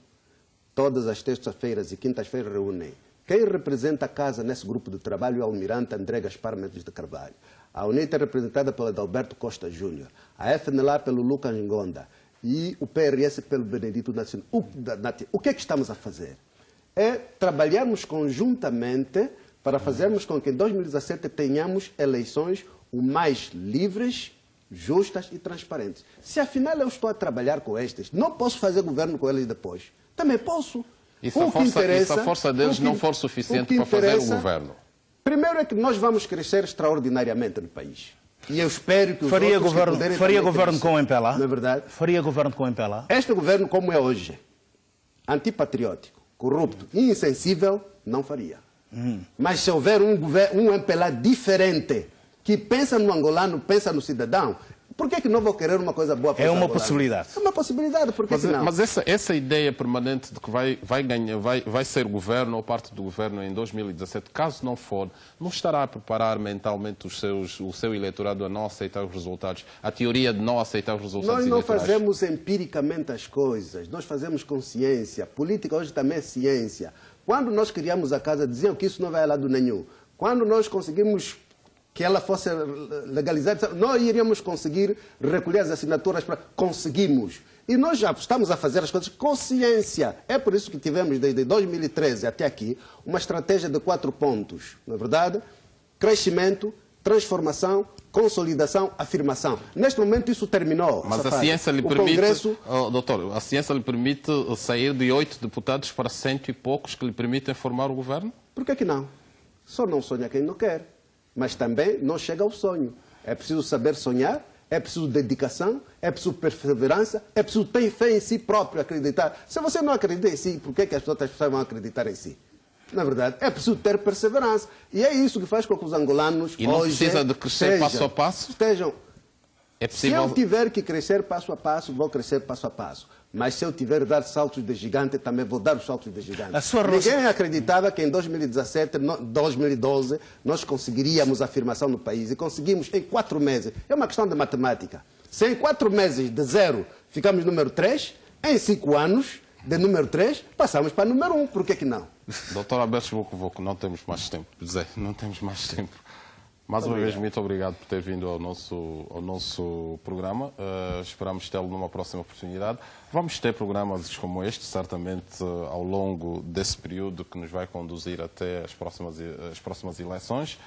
Todas as terças-feiras e quintas-feiras reúnem. Quem representa a casa nesse grupo de trabalho é o almirante André Gaspar Mendes de Carvalho. A UNITA é representada pelo Adalberto Costa Júnior. A FNLA pelo Lucas Ngonda. E o PRS pelo Benedito Nacional. O que é que estamos a fazer? É trabalharmos conjuntamente para fazermos com que em 2017 tenhamos eleições o mais livres, justas e transparentes. Se afinal eu estou a trabalhar com estes, não posso fazer governo com eles depois. Também posso.
E se a força deles não for suficiente para fazer o governo?
Primeiro é que nós vamos crescer extraordinariamente no país. E eu espero que os
faria governo com o MPLA?
Não é verdade?
Faria governo com o MPLA?
Este governo, como é hoje, antipatriótico, corrupto e insensível, não faria. Mas se houver um MPLA diferente, que pensa no angolano, pensa no cidadão, Por que não vou querer uma coisa boa para
É
os
uma
angolanos?
possibilidade.
É uma possibilidade, por que não?
Mas essa ideia permanente de que vai ser governo ou parte do governo em 2017, caso não for, não estará a preparar mentalmente o seu eleitorado a não aceitar os resultados? A teoria de não aceitar os resultados eleitorais?
Nós não fazemos empiricamente as coisas, nós fazemos com ciência. Política hoje também é ciência. Quando nós criamos a casa, diziam que isso não vai a lado nenhum. Quando nós conseguimos que ela fosse legalizada, nós iríamos conseguir recolher as assinaturas para... Conseguimos. E nós já estamos a fazer as coisas com ciência. É por isso que tivemos, desde 2013 até aqui, uma estratégia de 4 pontos. Na verdade, crescimento, transformação, consolidação, afirmação. Neste momento isso terminou.
Mas a ciência lhe permite, doutor, a ciência lhe permite sair de 8 deputados para 100 e poucos que lhe permitem formar o governo?
Por que não? Só não sonha quem não quer. Mas também não chega ao sonho. É preciso saber sonhar, é preciso dedicação, é preciso perseverança, é preciso ter fé em si próprio, acreditar. Se você não acredita em si, por que as outras pessoas vão acreditar em si? Na verdade, é preciso ter perseverança. E é isso que faz com que os angolanos
e não precisa de crescer passo a passo? É possível...
Se eu tiver que crescer passo a passo, vou crescer passo a passo. Mas se eu tiver que dar saltos de gigante, também vou dar os saltos de gigante. Ninguém acreditava que em 2017, 2012, nós conseguiríamos a afirmação no país. E conseguimos em 4 meses. É uma questão de matemática. Se em 4 meses de 0 ficamos número 3, em 5 anos, de número 3, passamos para número 1. Por que não?
Doutor Alberto Vucu, não temos mais tempo. Zé, não temos mais tempo. Mais uma vez, muito obrigado por ter vindo ao nosso programa. Esperamos tê-lo numa próxima oportunidade. Vamos ter programas como este, certamente, ao longo desse período que nos vai conduzir até as próximas eleições.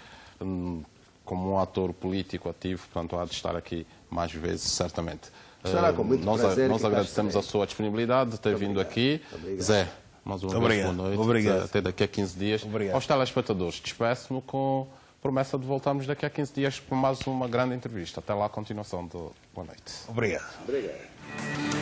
Como um ator político ativo, portanto, há de estar aqui mais vezes, certamente.
Será com muito prazer.
Nós agradecemos a sua disponibilidade de ter vindo aqui.
Obrigado.
Zé, mais uma vez, boa noite.
Obrigado.
Até daqui a 15 dias.
Obrigado.
Aos telespectadores, despeço-me com promessa de voltarmos daqui a 15 dias com mais uma grande entrevista. Até lá, a continuação de boa noite.
Obrigado.
Obrigado.